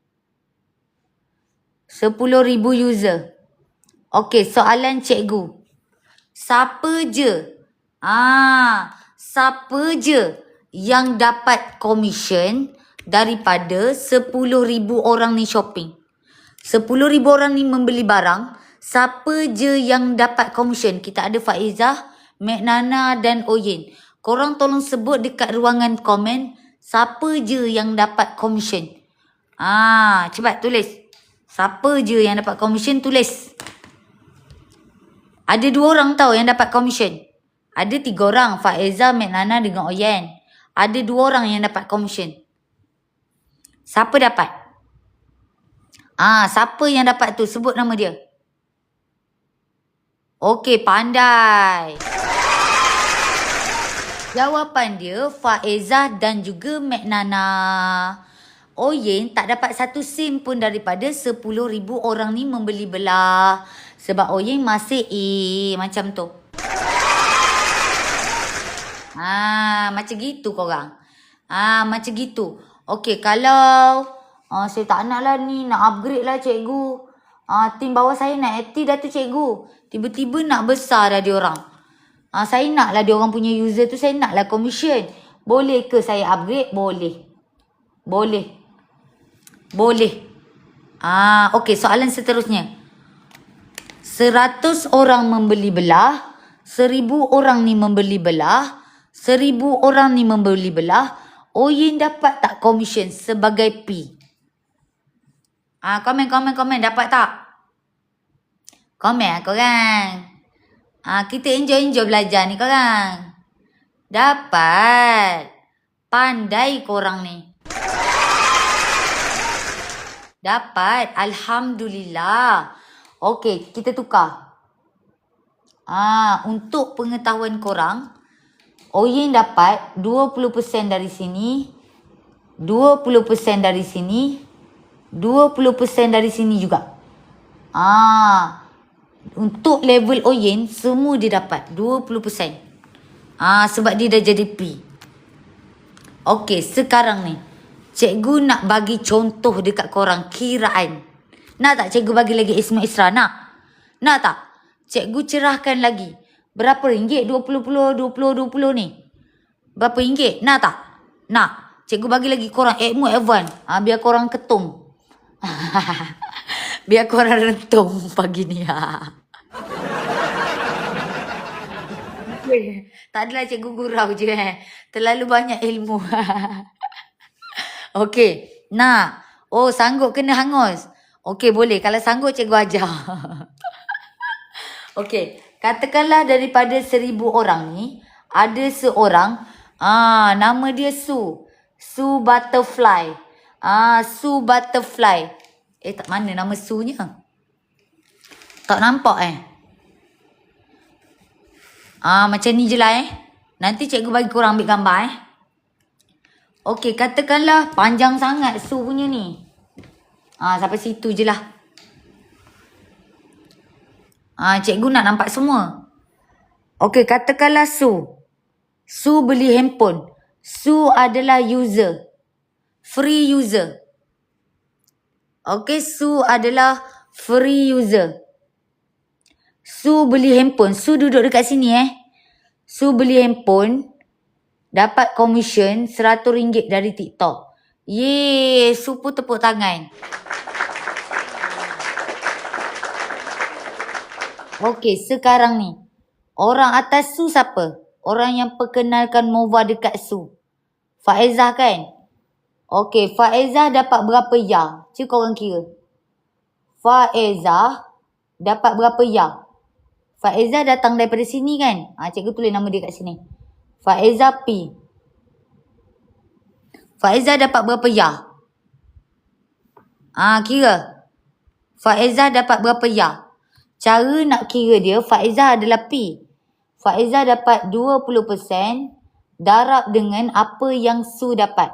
10,000 user. Okey, soalan cikgu. Siapa je yang dapat komisen daripada 10,000 orang ni shopping? 10,000 orang ni membeli barang. Siapa je yang dapat komisen? Kita ada Faizah, Mak Nana dan Oyen. Korang tolong sebut dekat ruangan komen. Siapa je yang dapat komisen? Cepat tulis. Siapa je yang dapat komisen, tulis. Ada 2 orang tau yang dapat komisen. Ada 3 orang. Faizah, Mak Nana dengan Oyen. Ada 2 orang yang dapat komisen. Siapa dapat? Siapa yang dapat tu? Sebut nama dia. Okey, pandai. Jawapan dia Faizah dan juga Mak Nana. Oyen tak dapat 1 sen pun daripada 10,000 orang ni membeli belah. Sebab Oyen masih macam tu. Macam gitu korang. Macam gitu. Okey, kalau saya tak nak lah ni, nak upgrade lah cikgu. Tim bawah saya nak aktif dah tu cikgu. Tiba-tiba nak besar dah diorang. Saya nak lah diorang punya user tu, saya nak lah commission. Boleh ke saya upgrade? Boleh. Okey, soalan seterusnya. 100 orang membeli belah. 1000 orang ni membeli belah. 1000 orang ni membeli belah. Oyin dapat tak komisen sebagai P? Komen. Dapat tak? Komen korang. Kita enjoy belajar ni korang. Dapat. Pandai korang ni. Dapat. Alhamdulillah. Okey, kita tukar. Untuk pengetahuan korang, Oyin dapat 20% dari sini, 20% dari sini, 20% dari sini juga. Untuk level Oyin, semua dia dapat 20%. Sebab dia dah jadi P. Okey, sekarang ni cikgu nak bagi contoh dekat korang kiraan. Nak tak cikgu bagi lagi Isma Isra? Nak tak? Cikgu cerahkan lagi. Berapa ringgit 20 ni? Berapa ringgit? Nak tak? Nak. Cikgu bagi lagi korang ilmu advance. Biar korang ketung. Biar korang rentung pagi ni. Tak adalah cikgu gurau je. Terlalu banyak ilmu. Okey. Nak. Sanggup kena hangus. Okey, boleh. Kalau sanggup cikgu ajar. Okey. Katakanlah daripada 1000 orang ni, ada seorang, nama dia Su. Su Butterfly. Su Butterfly. Tak mana nama Su-nya? Tak nampak macam ni je lah Nanti cikgu bagi korang ambil gambar Okey, katakanlah panjang sangat Su punya ni. Sampai situ je lah. Cikgu nak nampak semua. Okey, katakanlah Su. Su beli handphone. Su adalah user. Free user. Okey, Su adalah free user. Su beli handphone. Su duduk dekat sini Su beli handphone. Dapat komisen RM100 dari TikTok. Yeay, Su pun tepuk tangan. Okey, sekarang ni. Orang atas Su siapa? Orang yang perkenalkan Mova dekat Su. Faizah kan? Okey, Faizah dapat berapa ya? Cuba korang kira. Faizah dapat berapa ya? Faizah datang daripada sini kan? Cikgu tulis nama dia kat sini. Faizah P. Faizah dapat berapa ya? Kira. Faizah dapat berapa ya? Cara nak kira dia, Faizah adalah P. Faizah dapat 20% darab dengan apa yang Su dapat.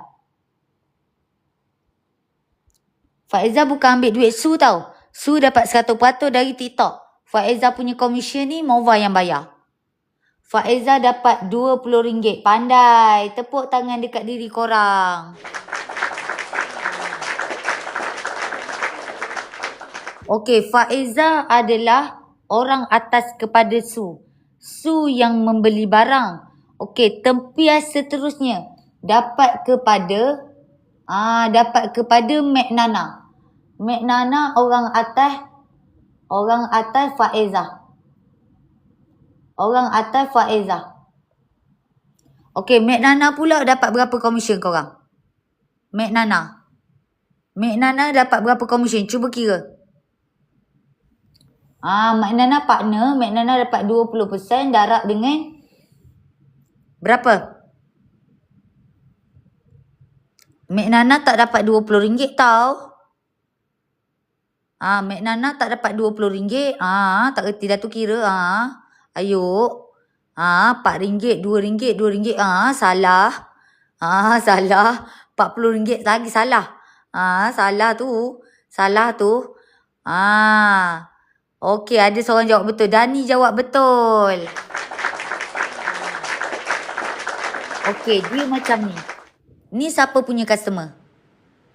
Faizah bukan ambil duit Su tau. Su dapat 100% dari TikTok. Faizah punya komisen ni Mova yang bayar. Faizah dapat RM20. Pandai. Tepuk tangan dekat diri korang. Okey, Faizah adalah orang atas kepada Su. Su yang membeli barang. Okey, tempias seterusnya. Dapat kepada Mek Nana. Mek Nana orang atas Faizah. Orang atas Faizah. Okey, Mek Nana pula dapat berapa komisen korang? Mek Nana. Mek Nana dapat berapa komisen? Cuba kira. Mek Nana partner. Mek Nana dapat 20% darab dengan berapa? Mek Nana tak dapat RM20 tau. Mek Nana tak dapat RM20. Tak reti dah tu kira. Ayo. RM4, RM2, RM2. Salah. Salah. RM40 lagi salah. Salah tu. Salah tu. Okey, ada seorang jawab betul. Dani jawab betul. Okey, dia macam ni. Ni siapa punya customer?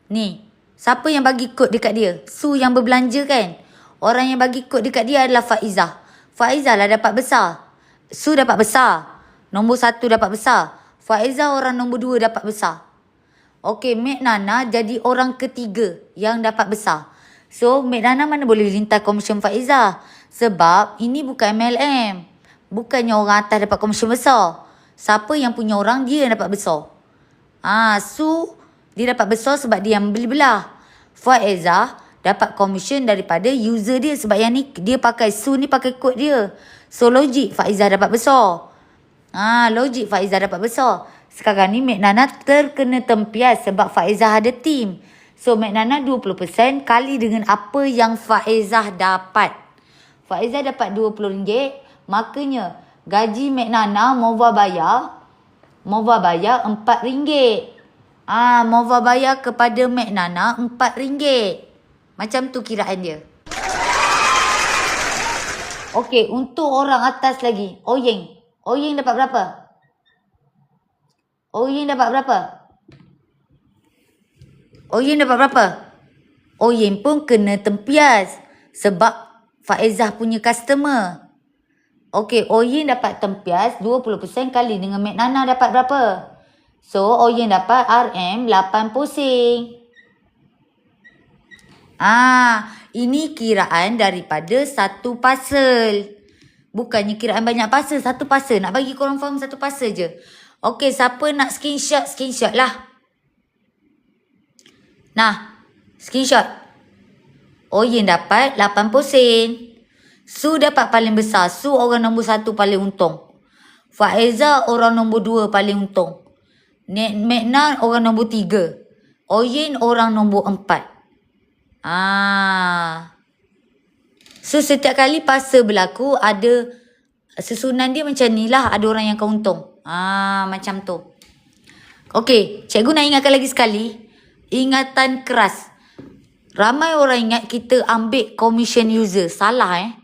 Ni. Siapa yang bagi kod dekat dia? Su yang berbelanja kan? Orang yang bagi kod dekat dia adalah Faizah. Faizah lah dapat besar. Su dapat besar. Nombor 1 dapat besar. Faizah orang nombor 2 dapat besar. Okey, Mek Nana jadi orang ketiga yang dapat besar. So, Mek Nana mana boleh lintas komisen Faizah? Sebab ini bukan MLM. Bukannya orang atas dapat komisen besar. Siapa yang punya orang, dia yang dapat besar. So, dia dapat besar sebab dia yang beli belah. Faizah dapat komisen daripada user dia. Sebab yang ni, dia pakai Su ni pakai kod dia. So, logik Faizah dapat besar. Logik Faizah dapat besar. Sekarang ni Mek Nana terkena tempias sebab Faizah ada team. So, Mek Nana 20% kali dengan apa yang Faizah dapat. Faizah dapat RM20. Makanya, gaji Mek Nana Mova bayar RM4. Mova bayar kepada Mek Nana RM4. Macam tu kiraan dia. Okey, untuk orang atas lagi. Oyeng dapat berapa? Oyeng dapat berapa? Oyeng pun kena tempias sebab Faizah punya customer. Okey, Oyeng dapat tempias 20% kali dengan Mek Nana dapat berapa? So, Oyeng dapat RM8. Ini kiraan daripada satu parcel. Bukannya kiraan banyak parcel, satu parcel. Nak bagi korang faham satu parcel je. Okey, siapa nak screenshot lah. Nah, screenshot. Oyeng dapat RM8. Su dapat paling besar. Su orang nombor 1 paling untung. Faizah orang nombor 2 paling untung. Mek Nan orang nombor 3. Oyeng orang nombor 4. So setiap kali parcel berlaku ada susunan dia macam ni lah. Ada orang yang akan untung. Macam tu. Okey, cikgu nak ingatkan lagi sekali. Ingatan keras. Ramai orang ingat kita ambil commission user. Salah.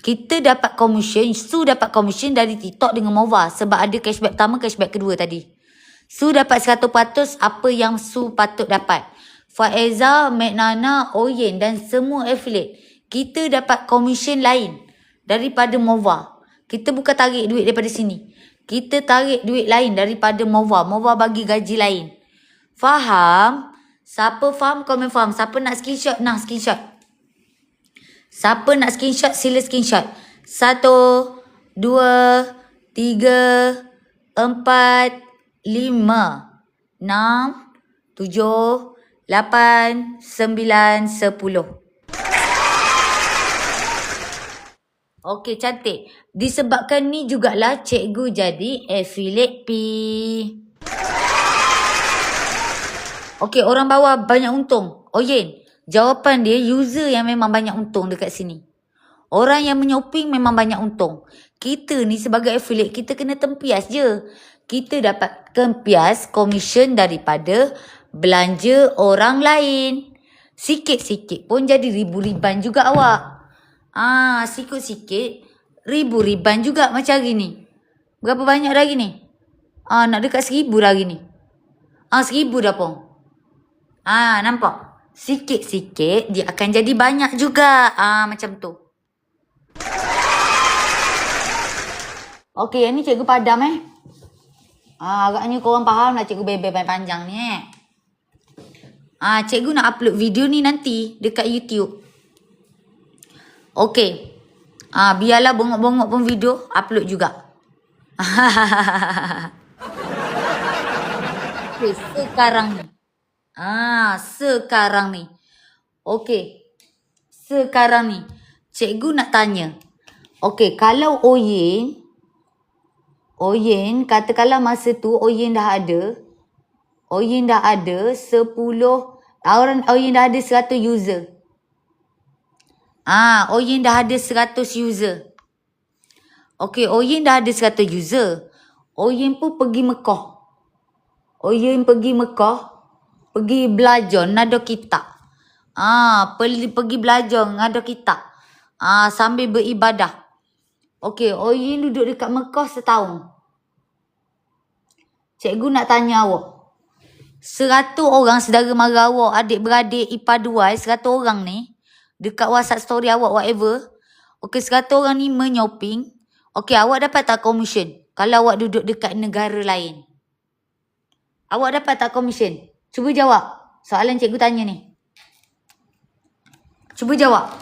Kita dapat commission, Su dapat commission dari TikTok dengan Mova sebab ada cashback pertama, cashback kedua tadi. Su dapat 100% apa yang Su patut dapat. Faizah, Mek Nana, Oyeng dan semua affiliate. Kita dapat commission lain daripada Mova. Kita bukan tarik duit daripada sini. Kita tarik duit lain daripada Mova. Mova bagi gaji lain. Faham? Siapa faham, komen faham. Siapa nak screenshot, screenshot. Siapa nak screenshot, sila screenshot. 1, 2, 3, 4, 5, 6, 7, 8, 9, 10. Okey, cantik. Disebabkan ni jugalah cikgu jadi affiliate P. Okey, orang bawah banyak untung. Oyeng, jawapan dia user yang memang banyak untung dekat sini. Orang yang menyoping memang banyak untung. Kita ni sebagai affiliate, kita kena tempias je. Kita dapat tempias komisen daripada belanja orang lain. Sikit-sikit pun jadi ribu-riban juga awak. Sikit-sikit ribu-riban juga macam hari ni. Berapa banyak dah hari ni? Nak dekat 1,000 dah hari ni. 1,000 dah pun. Nampak? Sikit-sikit dia akan jadi banyak juga. Macam tu. Okey, yang ni cikgu padam agaknya korang faham lah cikgu bebel panjang ni cikgu nak upload video ni nanti dekat YouTube. Okey. Biarlah bongok-bongok pun video upload juga. Okay, sekarang ni. Sekarang ni. Okey. Sekarang ni. Cikgu nak tanya. Okey, kalau Oyeng, katakanlah masa tu Oyeng dah ada 10, Oyeng dah ada 100 user. Oyeng dah ada 100 user. Okey, Oyeng dah ada 100 user. Oyeng pun pergi Mekah. Pergi belajar nado kitab. Pergi belajar nado kitab. Sambil beribadah. Okey, Oyeng duduk dekat Mekah setahun. Cikgu nak tanya awak. 100 orang saudara mara awak, adik-beradik, ipar-duai, 100 orang ni, dekat WhatsApp story awak, whatever. Okey, 100 orang ni menyoping. Okey, awak dapat tak commission? Kalau awak duduk dekat negara lain. Awak dapat tak commission? Cuba jawab. Soalan cikgu tanya ni. Cuba jawab.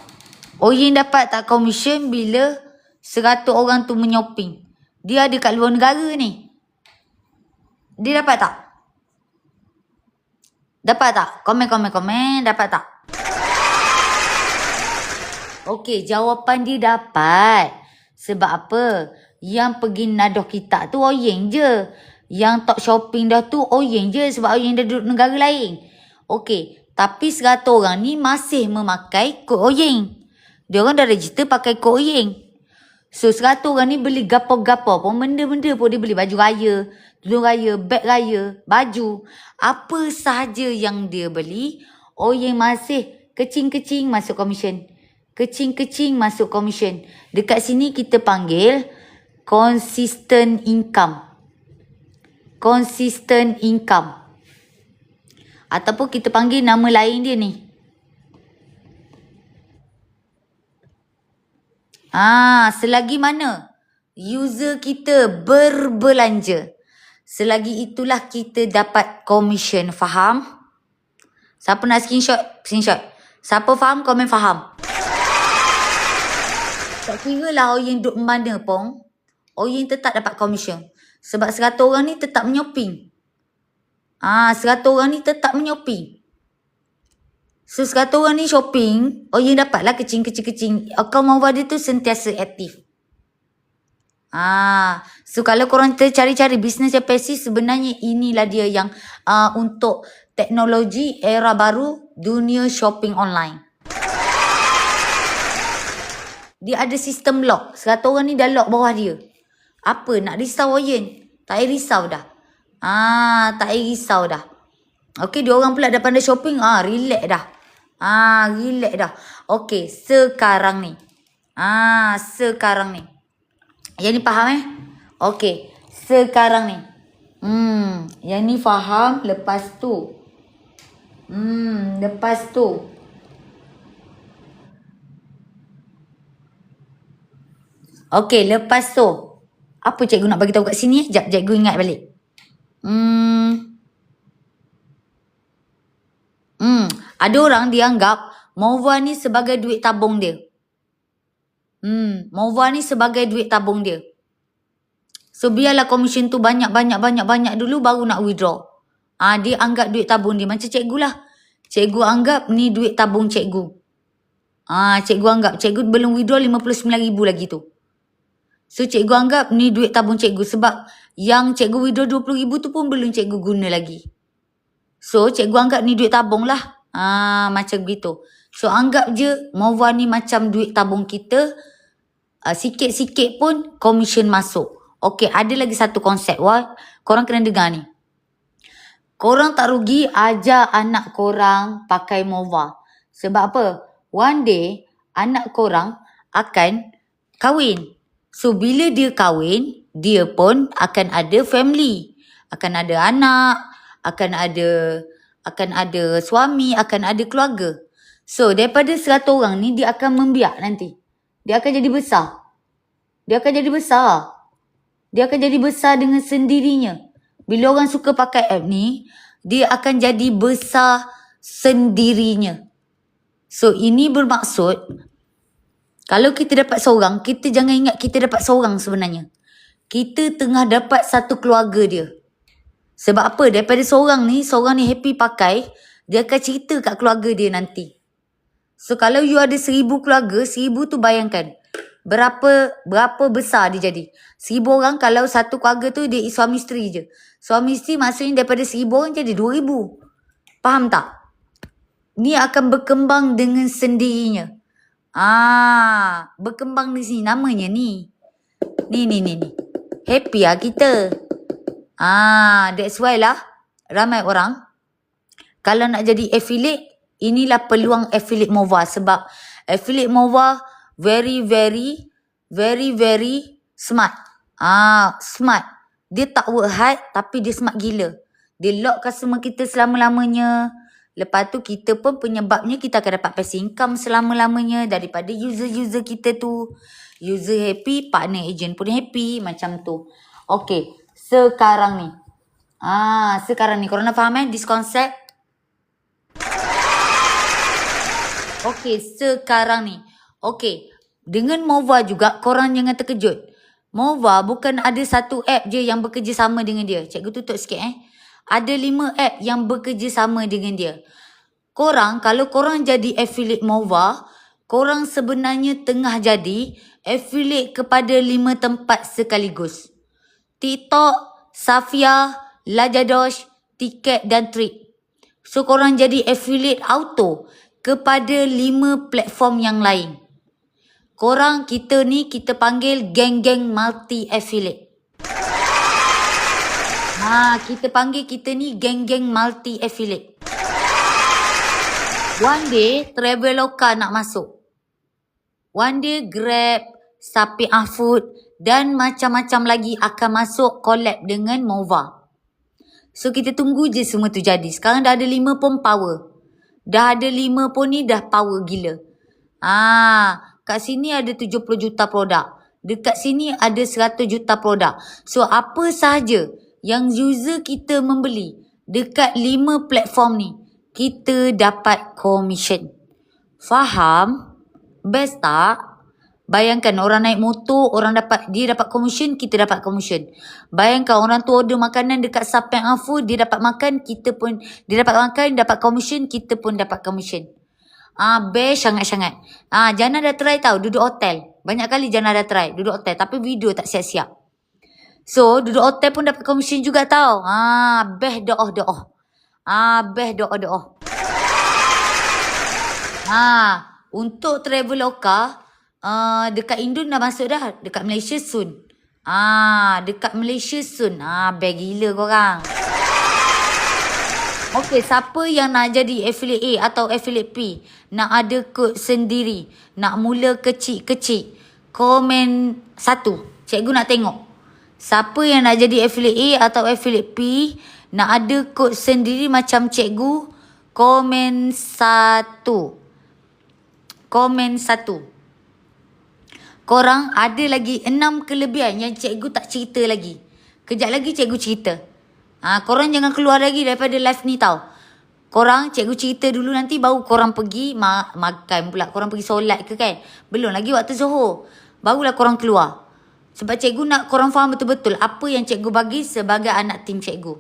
Oyen dapat tak commission bila 100 orang tu menyoping? Dia ada kat luar negara ni. Dia dapat tak? Dapat tak? Komen. Dapat tak? Okey, jawapan dia dapat. Sebab apa? Yang pergi nadoh kita tu Oyen je. Yang top shopping dah tu Oyen je. Sebab Oyen dah duduk negara lain. Okey, tapi 100 orang ni masih memakai kod Oyen. Dia orang dah register pakai kod Oyen. So 100 orang ni beli gapo-gapo pun, benda-benda pun dia beli. Baju raya, tudung raya, beg raya, baju. Apa sahaja yang dia beli, Oyen masih kecing-kecing masuk komisen. Kecing-kecing masuk komisen. Dekat sini kita panggil consistent income. Consistent income. Ataupun kita panggil nama lain dia ni. Selagi mana user kita berbelanja, selagi itulah kita dapat komisen. Faham? Siapa nak screenshot? Screenshot. Siapa faham? Komen faham. Tak kira lah Oyen duduk mana pun, Oyen tetap dapat komisen. Sebab 100 orang ni tetap menyoping. 100 orang ni tetap menyoping. So 100 orang ni shopping, Oyen dapatlah kecing-kecing. Akaun mobile dia tu sentiasa aktif. So kalau korang cari-cari bisnes yang pasif, sebenarnya inilah dia yang untuk teknologi era baru, dunia shopping online. Dia ada sistem lock. 100 orang ni dah lock bawah dia. Apa nak risau Oyen? Tak payah risau dah. Tak payah risau dah. Okey, dia orang pula dah pandai shopping. Relax dah. Relax dah. Okey, sekarang ni. Sekarang ni. Yang ni faham Okey, sekarang ni. Yang ni faham. Lepas tu. Lepas tu. Okey, lepas tu. Apa cikgu nak bagi tahu kat sini? Sekejap, cikgu ingat balik. Ada orang dianggap Mova ni sebagai duit tabung dia. Mova ni sebagai duit tabung dia. So biarlah komisen tu banyak dulu baru nak withdraw. Dia anggap duit tabung dia. Macam cikgu lah. Cikgu anggap ni duit tabung cikgu. Cikgu anggap cikgu belum withdraw 59,000 lagi tu. So cikgu anggap ni duit tabung cikgu. Sebab yang cikgu withdraw 20,000 tu pun belum cikgu guna lagi. So cikgu anggap ni duit tabung lah. Macam begitu. So anggap je Mova ni macam duit tabung kita. Sikit-sikit pun komisen masuk. Okey, ada lagi satu konsep. Korang kena dengar ni. Korang tak rugi ajar anak korang pakai Mova. Sebab apa? One day anak korang akan kahwin. So bila dia kahwin, dia pun akan ada family. Akan ada anak, akan ada suami, akan ada keluarga. So daripada 100 orang ni dia akan membiak nanti. Dia akan jadi besar. Dia akan jadi besar dengan sendirinya. Bila orang suka pakai app ni, dia akan jadi besar sendirinya. So ini bermaksud, kalau kita dapat seorang, kita jangan ingat kita dapat seorang sebenarnya. Kita tengah dapat satu keluarga dia. Sebab apa? Daripada seorang ni happy pakai, dia akan cerita kat keluarga dia nanti. So kalau you ada 1,000 keluarga, 1,000 tu bayangkan. Berapa besar dia jadi. 1,000 orang kalau satu keluarga tu dia suami isteri je. Suami isteri maksudnya daripada 1,000 orang jadi 2,000. Faham tak? Ni akan berkembang dengan sendirinya. Berkembang di sini. Namanya ni. Ni. Happy lah kita. That's why lah ramai orang kalau nak jadi affiliate, inilah peluang affiliate Mova. Sebab affiliate Mova very smart. Smart. Dia tak work hard tapi dia smart gila. Dia lock customer kita selama-lamanya. Lepas tu kita pun penyebabnya kita akan dapat passive income selama-lamanya daripada user-user kita tu. User happy, partner agent pun happy. Macam tu. Okay. Sekarang ni. Sekarang ni. Korang dah faham this concept? Okay. Sekarang ni. Okey, dengan Mova juga korang jangan terkejut. Mova bukan ada satu app je yang bekerjasama dengan dia. Cikgu tutup sikit Ada 5 app yang bekerjasama dengan dia. Korang, kalau korang jadi affiliate Mova, korang sebenarnya tengah jadi affiliate kepada 5 tempat sekaligus. TikTok, Safia, Lajadosh, Tiket dan Trip. So korang jadi affiliate auto kepada 5 platform yang lain. Korang kita panggil geng-geng multi affiliate. Kita panggil kita ni geng-geng multi affiliate. One day Traveloka nak masuk. One day Grab, Sapiah Food dan macam-macam lagi akan masuk collab dengan Mova. So kita tunggu je semua tu jadi. Sekarang dah ada 5 pun power. Dah ada 5 pun ni dah power gila. Kat sini ada 70 juta produk. Dekat sini ada 100 juta produk. So apa sahaja yang user kita membeli dekat 5 platform ni, kita dapat commission. Faham? Best tak? Bayangkan orang naik motor, dia dapat commission, kita dapat commission. Bayangkan orang tu order makanan dekat Sapiah Food, dia dapat makan, dia dapat makan, dapat commission, kita pun dapat commission. Best sangat-sangat. Jana dah try tau duduk hotel. Banyak kali Jana dah try duduk hotel, tapi video tak siap-siap. So duduk hotel pun dapat commission juga tau. Best doh. Best doh. Untuk Traveloka, dekat Indon dah masuk dah. Dekat Malaysia soon. Dekat Malaysia soon. Best gila korang. Okey, siapa yang nak jadi affiliate A atau affiliate P, nak ada kod sendiri, nak mula kecil-kecil, komen 1. Cikgu nak tengok. Siapa yang nak jadi affiliate A atau affiliate P, nak ada kod sendiri macam cikgu, komen 1. Komen 1. Korang ada lagi 6 kelebihan yang cikgu tak cerita lagi. Kejap lagi cikgu cerita. Korang jangan keluar lagi daripada live ni tau. Korang cikgu cerita dulu, nanti baru korang pergi makan pula. Korang pergi solat ke kan. Belum lagi waktu Zuhur. Barulah korang keluar. Sebab cikgu nak korang faham betul-betul apa yang cikgu bagi sebagai anak tim cikgu.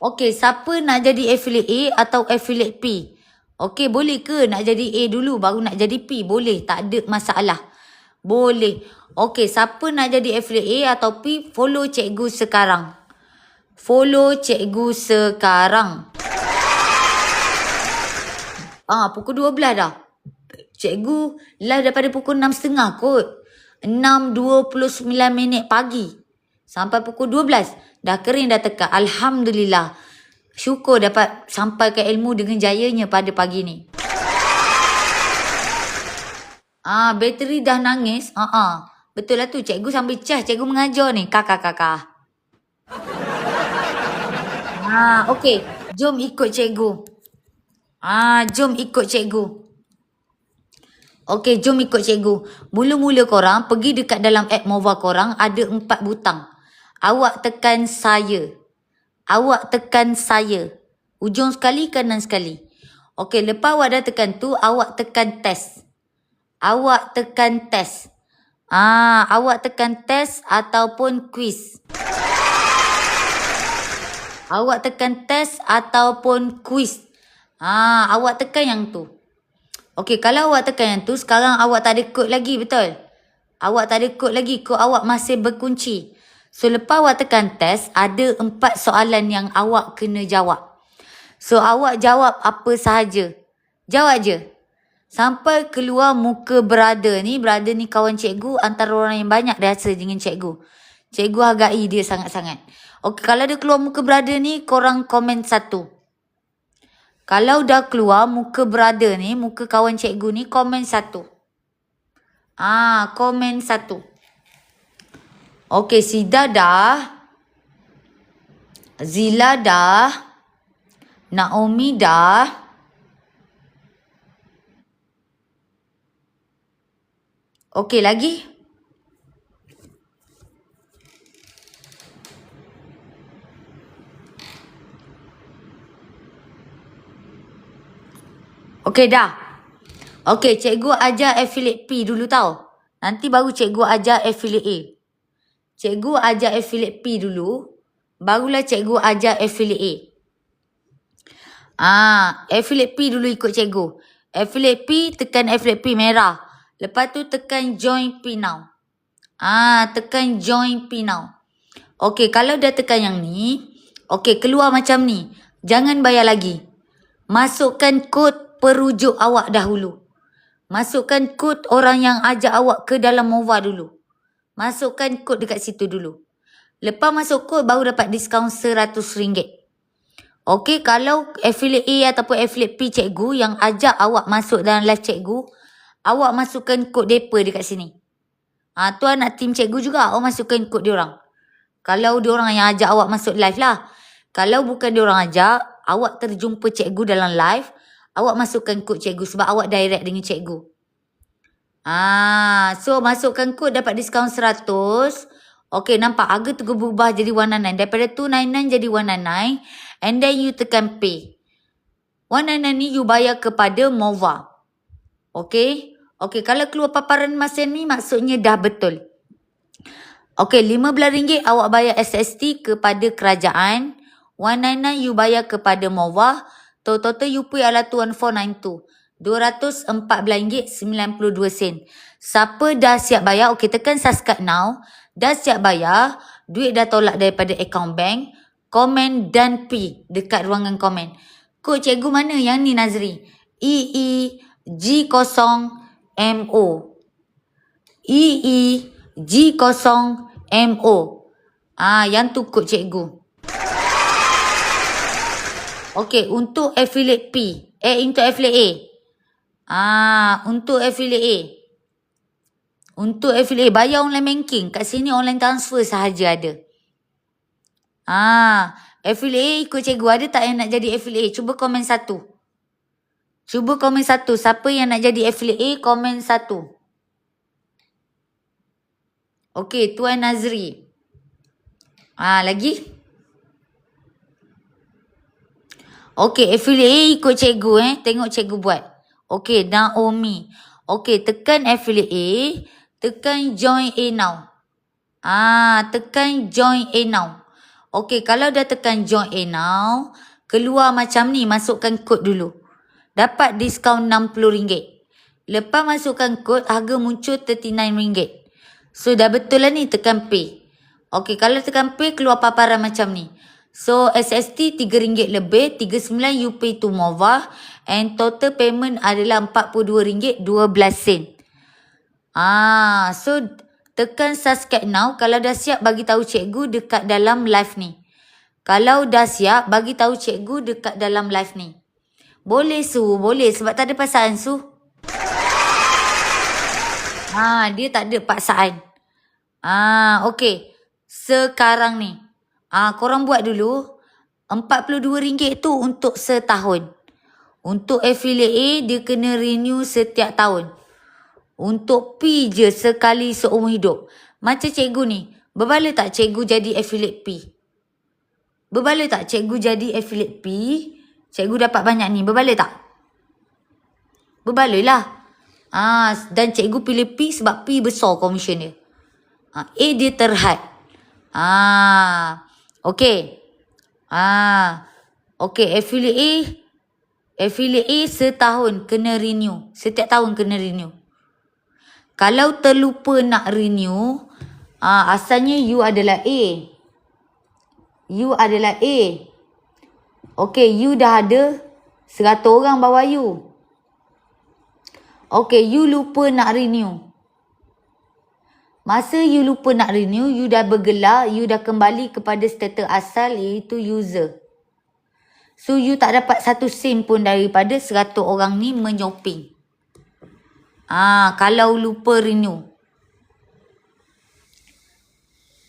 Okey, siapa nak jadi affiliate A atau affiliate P? Okey, boleh ke nak jadi A dulu baru nak jadi P? Boleh, tak ada masalah. Boleh. Okey, siapa nak jadi affiliate A atau P, follow cikgu sekarang. Follow cikgu sekarang. Pukul 12 dah. Cikgu live daripada pukul 6.30 kot. 6.29 pagi. Sampai pukul 12. Dah kering dah tekak. Alhamdulillah. Syukur dapat sampaikan ilmu dengan jayanya pada pagi ni. Bateri dah nangis. Betul lah tu. Cikgu sambil cas. Cikgu mengajar ni. Kakak. Okey. Jom ikut cikgu. Jom ikut cikgu. Okey, jom ikut cikgu. Mula-mula korang pergi dekat dalam app Mova korang. Ada 4 butang. Awak tekan saya. Awak tekan saya. Ujung sekali, kanan sekali. Okey, lepas awak dah tekan tu, awak tekan test. Awak tekan test. Awak tekan test ataupun quiz. Awak tekan test ataupun quiz. Awak tekan yang tu. Okey, kalau awak tekan yang tu, sekarang awak tak ada kod lagi, betul? Awak tak ada kod lagi, kod awak masih berkunci. So, lepas awak tekan test, ada 4 soalan yang awak kena jawab. So, awak jawab apa sahaja. Jawab je. Sampai keluar muka brother ni. Brother ni kawan cikgu, antara orang yang banyak rasa dengan cikgu. Cikgu hargai dia sangat-sangat. Okey, kalau dia keluar muka brother ni, korang komen 1. Kalau dah keluar muka brother ni, muka kawan cikgu ni, komen 1. Komen 1. Okey, Sida dah. Zila dah. Naomi dah. Okey, lagi? Okey, dah. Okey, cikgu ajar affiliate P dulu tau. Nanti baru cikgu ajar affiliate A. Cikgu ajar affiliate P dulu. Barulah cikgu ajar affiliate A. Affiliate P dulu ikut cikgu. Affiliate P, tekan affiliate P merah. Lepas tu tekan join P now. Tekan join P now. Okey, kalau dah tekan yang ni, okey, keluar macam ni. Jangan bayar lagi. Masukkan kod perujuk awak dahulu. Masukkan kod orang yang ajak awak ke dalam MOVA dulu. Masukkan kod dekat situ dulu. Lepas masuk kod baru dapat diskaun RM100. Okey, kalau affiliate A ataupun affiliate P cikgu yang ajak awak masuk dalam live cikgu, awak masukkan kod depa dekat sini. Tu anak tim cikgu juga, awak masukkan kod diorang. Kalau diorang yang ajak awak masuk live lah. Kalau bukan diorang ajak, awak terjumpa cikgu dalam live, awak masukkan kod cikgu sebab awak direct dengan cikgu. So masukkan kod dapat diskaun 100. Okey, nampak harga tu berubah jadi 199. Daripada 299 jadi 199. And then you tekan pay. 199 ni you bayar kepada MOVA. Okey. Okey, kalau keluar paparan masa ni maksudnya dah betul. Okey, RM15 awak bayar SST kepada kerajaan. 199 you bayar kepada MOVA. Total you pay adalah 2492. RM214.92. Siapa dah siap bayar, okey, tekan subscribe now. Dah siap bayar, duit dah tolak daripada akaun bank, komen dan P dekat ruangan komen. Kod cikgu mana yang ni Nazri? EEG0MO. EEG0MO. Yang tu kod cikgu. Okey, untuk affiliate P. Untuk affiliate A. Untuk affiliate A. Untuk affiliate A, bayar online banking. Kat sini online transfer sahaja ada. Affiliate A ikut cikgu. Ada tak yang nak jadi affiliate A? Cuba komen 1. Cuba komen 1. Siapa yang nak jadi affiliate A, komen 1. Okey, Tuan Nazri. Lagi? Okey, affiliate A ikut cikgu Tengok cikgu buat. Okey, Naomi. Okey, tekan affiliate A. Tekan join A now. Tekan join A now. Okey, kalau dah tekan join A now, keluar macam ni, masukkan kod dulu. Dapat diskaun RM60. Lepas masukkan kod, harga muncul RM39. So, dah betul lah ni, tekan pay. Okey, kalau tekan pay, keluar paparan macam ni. So, SST RM3 lebih, 39 you pay to MOVA, and total payment adalah RM42.12. So, tekan subscribe now. Kalau dah siap, bagi tahu cikgu dekat dalam live ni. Kalau dah siap, bagi tahu cikgu dekat dalam live ni. Boleh Su, boleh sebab tak ada paksaan Su. Dia tak ada paksaan. Okey. Sekarang ni. Korang buat dulu. RM42 tu untuk setahun. Untuk affiliate A, dia kena renew setiap tahun. Untuk P je sekali seumur hidup. Macam cikgu ni. Berbaloi tak cikgu jadi affiliate P? Berbaloi tak cikgu jadi affiliate P? Cikgu dapat banyak ni. Berbaloi tak? Berbaloi lah. Dan cikgu pilih P sebab P besar komisen dia. A dia terhad. Okey. Okey, affiliate A. Affiliate A setahun kena renew. Setiap tahun kena renew. Kalau terlupa nak renew, asalnya you adalah A. You adalah A. Okey, you dah ada 100 orang bawah you. Okey, you lupa nak renew. Masa you lupa nak renew, you dah bergelar, you dah kembali kepada status asal iaitu user. So, you tak dapat 1 sen pun daripada 100 orang ni menyoping. Kalau lupa renew.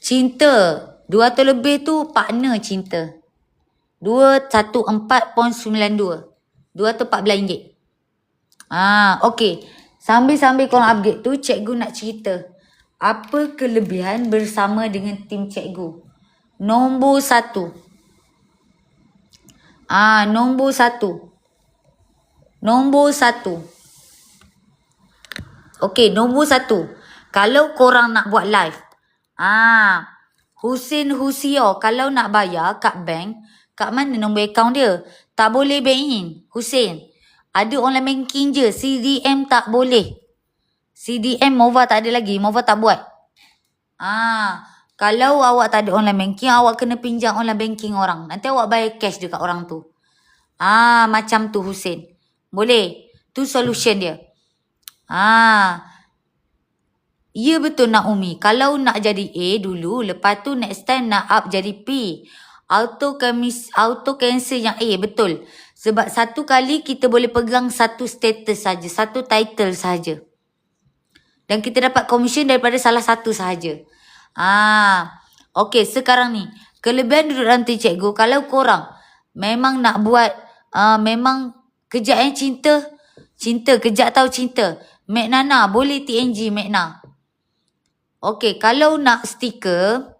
Cinta. 200 lebih tu partner cinta. 214.92. RM214. Okey. Sambil-sambil korang update tu, cikgu nak cerita. Apa kelebihan bersama dengan tim cikgu? Nombor 1. Nombor 1. Okey, nombor 1. Kalau korang nak buat live. Husin Husio, kalau nak bayar kat bank, kat mana nombor akaun dia? Tak boleh bank in, Husin. Ada online banking je, CDM tak boleh. CDM Mova tak ada lagi, Mova tak buat. Kalau awak tak ada online banking, awak kena pinjam online banking orang. Nanti awak bayar cash dekat orang tu. Macam tu Husin. Boleh. Tu solution dia. Ya betul Naomi. Kalau nak jadi A dulu, lepas tu next time nak up jadi P. Auto cancel yang A, betul. Sebab satu kali kita boleh pegang satu status saja, satu title saja. Dan kita dapat commission daripada salah satu sahaja. Okey, sekarang ni kelebihan duduk rantai cikgu, kalau korang memang nak buat memang kejap cinta kejap tahu cinta. Mek Nana boleh TNG Mek Nana. Okey, kalau nak stiker,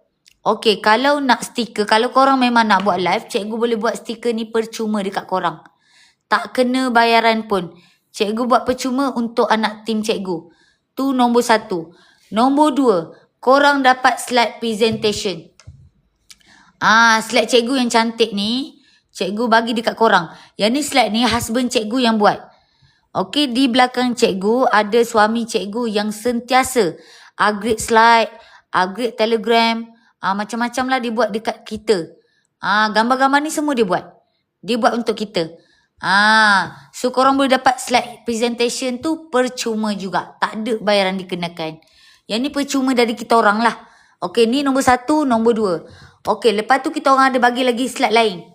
kalau korang memang nak buat live, cikgu boleh buat stiker ni percuma dekat korang. Tak kena bayaran pun. Cikgu buat percuma untuk anak tim cikgu. Tu nombor 1. Nombor 2, korang dapat slide presentation. Slide cikgu yang cantik ni, cikgu bagi dekat korang. Yang ni slide ni husband cikgu yang buat. Okey, di belakang cikgu ada suami cikgu yang sentiasa upgrade slide, upgrade telegram, macam-macam lah dia buat dekat kita. Gambar-gambar ni semua dia buat. Dia buat untuk kita. So korang boleh dapat slide presentation tu percuma juga. Tak ada bayaran dikenakan. Yang ni percuma dari kita orang lah. Okey, ni nombor 1, nombor 2. Okey, lepas tu kita orang ada bagi lagi slide lain.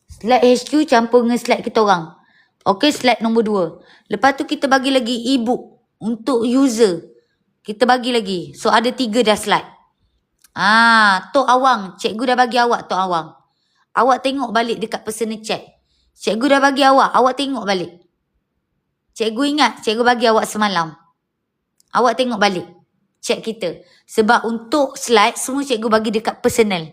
Slide HQ campur dengan slide kita orang. Okey, slide nombor 2. Lepas tu kita bagi lagi e-book untuk user. Kita bagi lagi. So ada 3 dah slide. Tok Awang, cikgu dah bagi awak Tok Awang. Awak tengok balik dekat personal chat. Cikgu dah bagi awak tengok balik. Cikgu ingat, cikgu bagi awak semalam. Awak tengok balik chat kita. Sebab untuk slide, semua cikgu bagi dekat personal.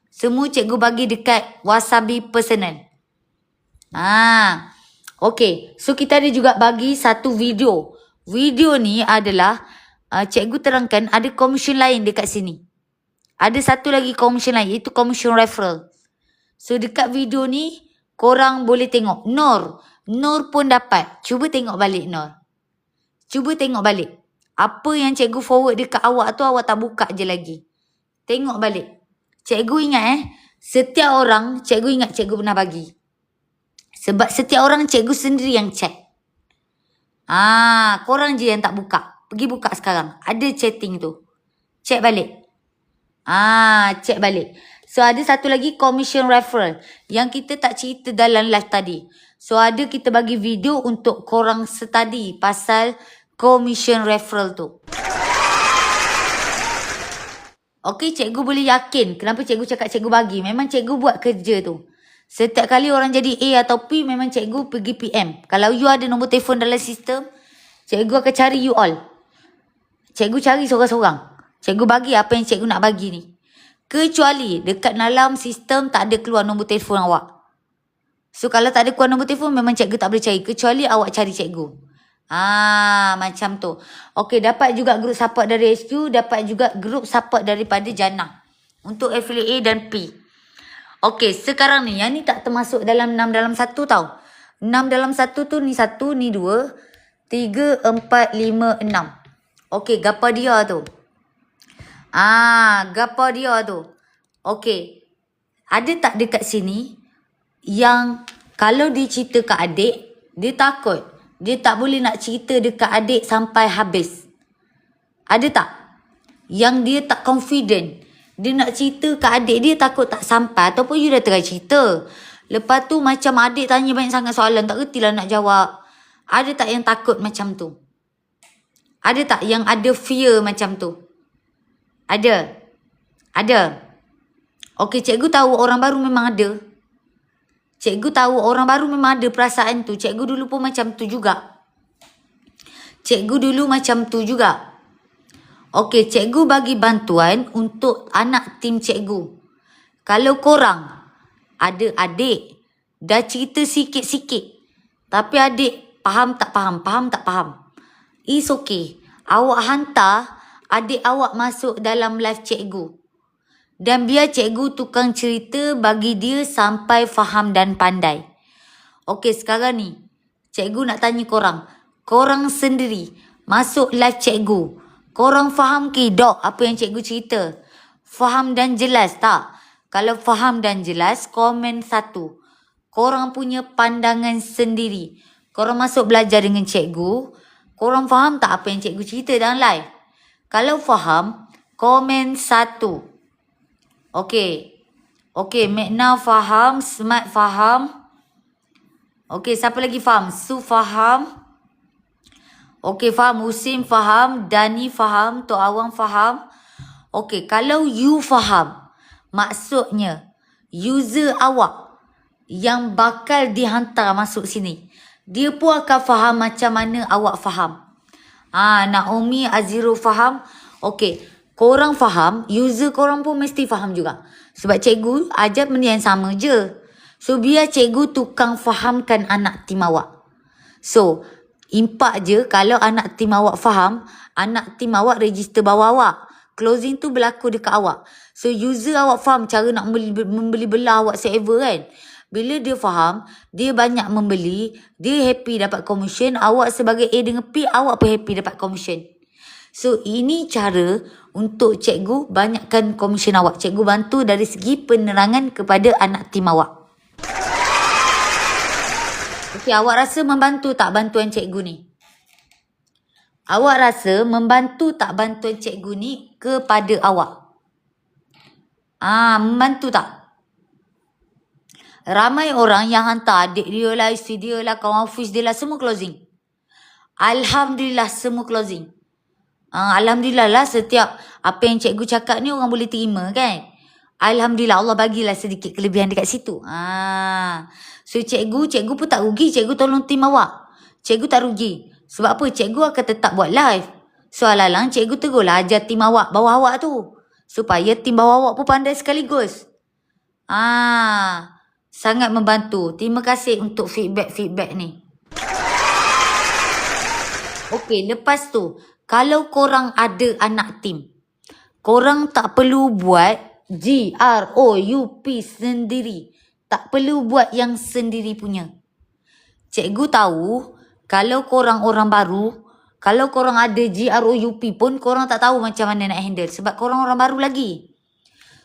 Semua cikgu bagi dekat Wasabi personal. Okey, so kita ada juga bagi satu video. Video ni adalah, cikgu terangkan ada commission lain dekat sini. Ada satu lagi commission lain, iaitu commission referral. So dekat video ni, korang boleh tengok. Nur pun dapat. Cuba tengok balik Nur. Cuba tengok balik. Apa yang cikgu forward dekat awak tu, awak tak buka je lagi. Tengok balik. Cikgu ingat setiap orang, cikgu ingat cikgu pernah bagi. Sebab setiap orang cikgu sendiri yang check. Korang je yang tak buka. Pergi buka sekarang. Ada chatting tu. Check balik. Check balik. So ada satu lagi commission referral yang kita tak cerita dalam live tadi. So ada kita bagi video untuk korang study pasal commission referral tu. Okey, cikgu boleh yakin kenapa cikgu cakap cikgu bagi. Memang cikgu buat kerja tu. Setiap kali orang jadi A atau P, memang cikgu pergi PM. Kalau you ada nombor telefon dalam sistem, cikgu akan cari you all. Cikgu cari seorang-seorang. Cikgu bagi apa yang cikgu nak bagi ni. Kecuali dekat dalam sistem tak ada keluar nombor telefon awak. So kalau tak ada keluar nombor telefon, memang cikgu tak boleh cari. Kecuali awak cari cikgu. Macam tu. Okey, dapat juga group support dari HQ. Dapat juga group support daripada Jannah. Untuk affiliate A dan P. Okey, sekarang ni, yang ni tak termasuk dalam 6 dalam 1 tau. 6 dalam 1 tu, ni 1, ni 2, 3, 4, 5, 6. Okey, gapa dia tu? Gapa dia tu? Okey. Ada tak dekat sini yang kalau dia cerita kat adik, dia takut. Dia tak boleh nak cerita dekat adik sampai habis. Ada tak? Yang dia tak confident. Dia nak cerita kat adik dia takut tak sampai. Ataupun you dah try cerita. Lepas tu macam adik tanya banyak sangat soalan. Tak kertilah nak jawab. Ada tak yang takut macam tu? Ada tak yang ada fear macam tu? Ada. Ada. Okey, cikgu tahu orang baru memang ada. Cikgu tahu orang baru memang ada perasaan tu. Cikgu dulu pun macam tu juga. Cikgu dulu macam tu juga. Okey, cikgu bagi bantuan untuk anak tim cikgu. Kalau korang ada adik, dah cerita sikit-sikit. Tapi adik faham tak faham, faham tak faham. It's okay. Awak hantar adik awak masuk dalam live cikgu. Dan biar cikgu tukang cerita bagi dia sampai faham dan pandai. Okey, sekarang ni cikgu nak tanya korang. Korang sendiri masuk live cikgu. Korang faham ke dok apa yang cikgu cerita? Faham dan jelas tak? Kalau faham dan jelas, komen 1. Korang punya pandangan sendiri. Korang masuk belajar dengan cikgu. Korang faham tak apa yang cikgu cerita dalam live? Kalau faham, komen 1. Okey. Okey, Mekna faham, Smart faham. Okey, siapa lagi faham? Su faham. Okey, faham. Husim faham. Dani faham. Tok Awang faham. Okey, kalau you faham, maksudnya user awak yang bakal dihantar masuk sini, dia pun akan faham macam mana awak faham. Naomi Aziro faham. Okey, korang faham, user korang pun mesti faham juga. Sebab cikgu ajar benda yang sama je. So, biar cikgu tukang fahamkan anak tim awak. So, impak je kalau anak tim awak faham, anak tim awak register bawah awak. Closing tu berlaku dekat awak. So, user awak faham cara nak membeli belah whatsoever kan. Bila dia faham, dia banyak membeli, dia happy dapat komisen, awak sebagai A dengan P, awak pun happy dapat komisen. So, ini cara untuk cikgu banyakkan komisen awak. Cikgu bantu dari segi penerangan kepada anak tim awak. Okey, awak rasa membantu tak bantuan cikgu ni? Awak rasa membantu tak bantuan cikgu ni kepada awak? Membantu tak? Ramai orang yang hantar adik dia lah, isteri dia lah, kawan office dia lah, semua closing. Alhamdulillah, semua closing. Alhamdulillah lah, setiap apa yang cikgu cakap ni orang boleh terima kan. Alhamdulillah, Allah bagilah sedikit kelebihan dekat situ. So cikgu pun tak rugi. Cikgu tolong tim awak. Cikgu tak rugi. Sebab apa? Cikgu akan tetap buat live. So alang-alang cikgu teruslah ajar tim awak, bawah awak tu. Supaya tim bawah awak pun pandai sekaligus. Sangat membantu. Terima kasih untuk feedback ni. Okey, lepas tu, kalau korang ada anak tim, korang tak perlu buat GROUP sendiri. Tak perlu buat yang sendiri punya. Cikgu tahu, kalau korang orang baru, kalau korang ada GROUP pun, korang tak tahu macam mana nak handle. Sebab korang orang baru lagi.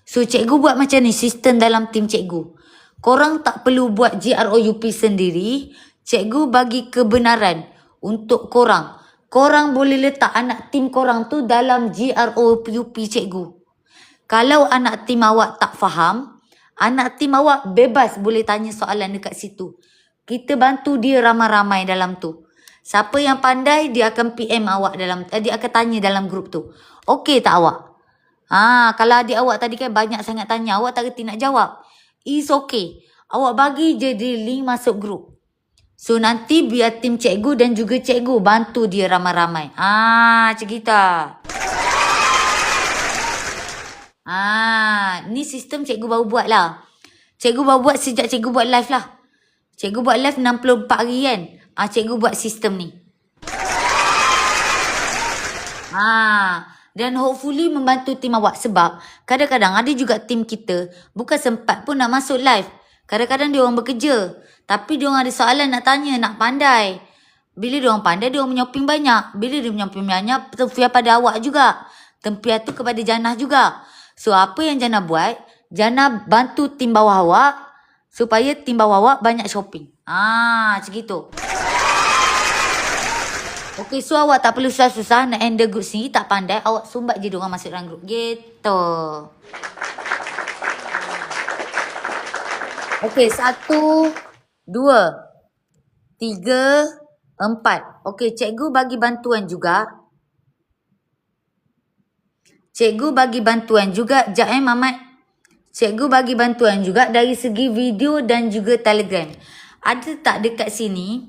So, cikgu buat macam ni, sistem dalam tim cikgu. Korang tak perlu buat GROUP sendiri. Cikgu bagi kebenaran untuk korang. Korang boleh letak anak tim korang tu dalam GROUP cikgu. Kalau anak tim awak tak faham, anak tim awak bebas boleh tanya soalan dekat situ. Kita bantu dia ramai-ramai dalam tu. Siapa yang pandai, dia akan PM awak dalam, dia akan tanya dalam grup tu. Okey tak awak? Kalau adik awak tadi kan banyak sangat tanya, awak tak reti nak jawab. It's okay. Awak bagi je dia link masuk grup. So nanti biar tim cikgu dan juga cikgu bantu dia ramai-ramai. Macam kita. Ni sistem cikgu baru buat lah. Cikgu baru buat sejak cikgu buat live lah. Cikgu buat live 64 hari kan. Cikgu buat sistem ni. Dan hopefully membantu tim awak. Sebab kadang-kadang ada juga tim kita bukan sempat pun nak masuk live. Kadang-kadang dia orang bekerja. Tapi dia orang ada soalan nak tanya, nak pandai. Bila dia orang pandai, dia orang menyoping banyak. Bila dia menyoping banyak, tempiah pada awak juga. Tempiah tu kepada Janah juga. So apa yang Janah buat, Janah bantu tim bawah awak supaya tim bawah awak banyak shopping. Macam gitu. Okey, so awak tak perlu susah-susah nak handle group sendiri, tak pandai, awak sumbat je diorang masuk dalam group. Gitu. Okey, 1, 2, 3, 4. Okey, cikgu bagi bantuan juga. Cikgu bagi bantuan juga. Sekejap Mamat. Cikgu bagi bantuan juga dari segi video dan juga Telegram. Ada tak dekat sini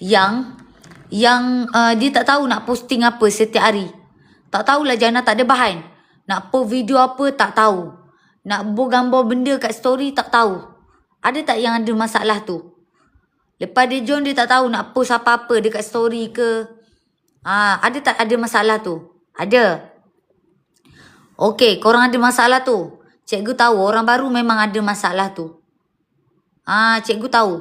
yang dia tak tahu nak posting apa setiap hari? Tak tahulah, Janah tak ada bahan. Nak post video apa tak tahu. Nak buat gambar benda kat story tak tahu. Ada tak yang ada masalah tu? Lepas dia join dia tak tahu nak post apa-apa dekat story ke. Ada tak ada masalah tu? Ada. Okey, korang ada masalah tu. Cikgu tahu orang baru memang ada masalah tu. Cikgu tahu.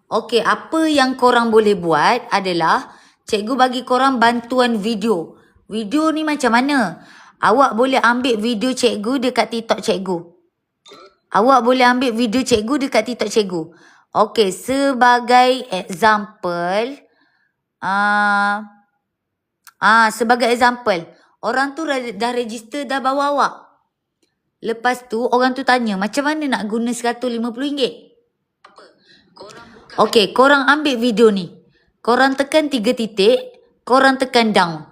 Okey, apa yang korang boleh buat adalah cikgu bagi korang bantuan video. Video ni macam mana? Awak boleh ambil video cikgu dekat TikTok cikgu. Awak boleh ambil video cikgu dekat TikTok cikgu. Okey, sebagai example, sebagai example, orang tu dah register dah bawa awak. Lepas tu orang tu tanya macam mana nak guna RM150. Okey, korang ambil video ni. Korang tekan 3 titik, korang tekan down.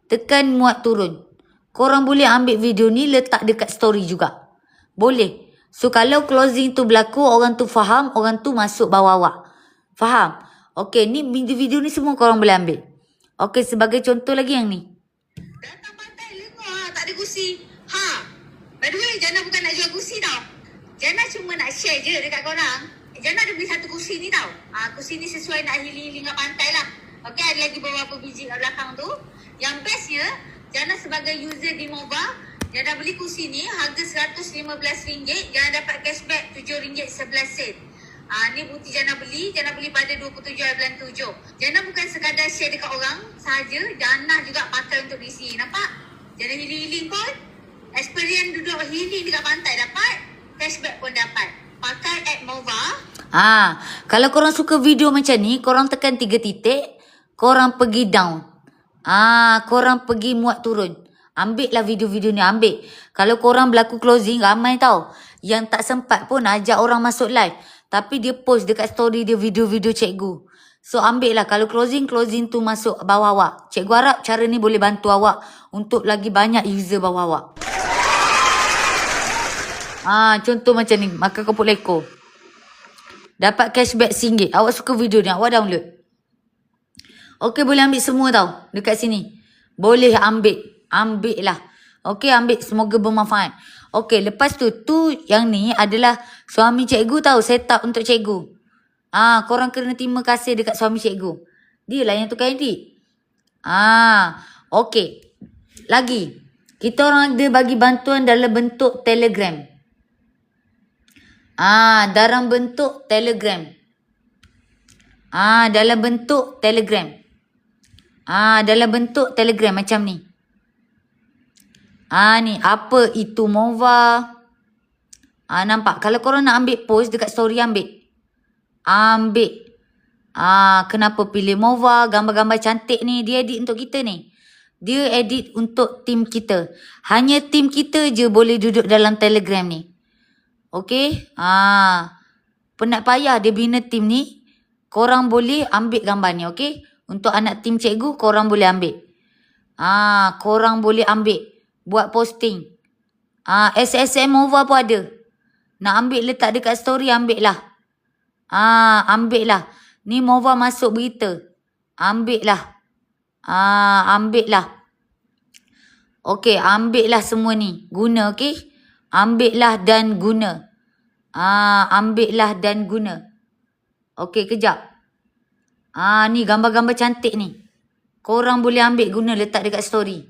Tekan muat turun. Korang boleh ambil video ni letak dekat story juga. Boleh. So kalau closing tu berlaku, orang tu faham, orang tu masuk bawah awak. Faham? Okey, ni video-video ni semua korang boleh ambil. Okey, sebagai contoh lagi yang ni. Datang pantai lengah, tak ada kursi. By the way, Jana bukan nak jual kursi tau. Jana cuma nak share je dekat korang. Jana ada beli satu kursi ni tau. Kursi ni sesuai nak healing-healing kat pantai lah. Okey, ada lagi beberapa biji kat belakang tu. Yang bestnya, Jana sebagai user di Mova, Jana beli kursi ni harga RM115. Jana dapat cashback RM7.11. Ni bukti Jana beli pada 27 bulan 7. Jana bukan sekadar share dekat orang sahaja, Jana juga pakai untuk diri. Nampak? Jana healing-healing pun, experience duduk healing dekat pantai dapat, cashback pun dapat. Pakai app Mova. Kalau korang suka video macam ni, korang tekan 3 titik, korang pergi down. Korang pergi muat turun. Ambil lah video-video ni, ambil. Kalau korang berlaku closing, ramai tau. Yang tak sempat pun ajak orang masuk live. Tapi dia post dekat story dia video-video cikgu. So ambil lah. Kalau closing tu masuk bawah awak. Cikgu harap cara ni boleh bantu awak untuk lagi banyak user bawah awak. Contoh macam ni. Makan kepuk leko. Dapat cashback RM1. Awak suka video ni, awak download. Okey, boleh ambil semua tau. Dekat sini. Boleh ambil. Ambil lah. Okey, ambil. Semoga bermanfaat. Okey, lepas tu yang ni adalah suami cikgu tahu set up untuk cikgu. Korang kena terima kasih dekat suami cikgu. Dia lah yang tukar edit. Okey. Lagi. Kita orang ada bagi bantuan dalam bentuk Telegram. Dalam bentuk Telegram. Dalam bentuk Telegram. Dalam bentuk Telegram macam ni. Ni apa itu Mova. Nampak? Kalau korang nak ambil post dekat story, ambil. Kenapa pilih Mova? Gambar-gambar cantik ni dia edit untuk kita ni. Dia edit untuk tim kita. Hanya tim kita je boleh duduk dalam Telegram ni. Okey? Penat payah dia bina tim ni. Korang boleh ambil gambar ni, okey? Untuk anak tim cikgu, korang boleh ambil. Korang boleh ambil. Buat posting. SSM Mova pun ada. Nak ambil letak dekat story, ambil lah. Ambil lah. Ni Mova masuk berita. Ambil lah. Ambil lah. Okey, ambil lah semua ni. Guna, okey? Ambil lah dan guna. Ambil lah dan guna. Okey, kejap. Ni gambar-gambar cantik ni. Korang boleh ambil guna letak dekat story.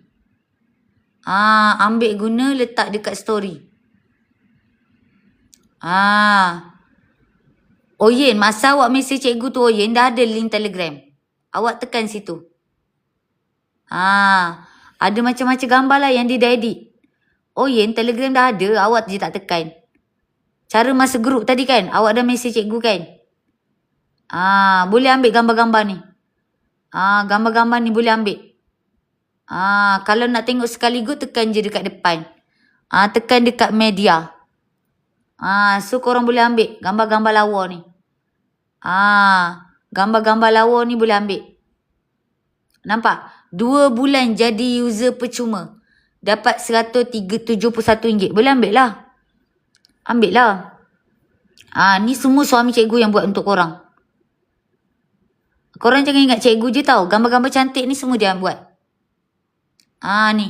Ambil guna letak dekat story. Oyen, masa awak mesej cikgu tu Oyen, dah ada link Telegram. Awak tekan situ. Ada macam-macam gambar lah yang dia dah edit. Oyen, Telegram dah ada, awak je tak tekan. Cara masa grup tadi kan, awak dah mesej cikgu kan. Boleh ambil gambar-gambar ni. Gambar-gambar ni boleh ambil. Kalau nak tengok sekaligus, tekan je dekat depan. Tekan dekat media. So korang boleh ambil gambar-gambar lawa ni. Gambar-gambar lawa ni boleh ambil. Nampak? 2 bulan jadi user percuma. Dapat RM171. Boleh ambil lah. Ambil lah. Ni semua suami cikgu yang buat untuk korang. Korang jangan ingat cikgu je tau. Gambar-gambar cantik ni semua dia buat. Ni.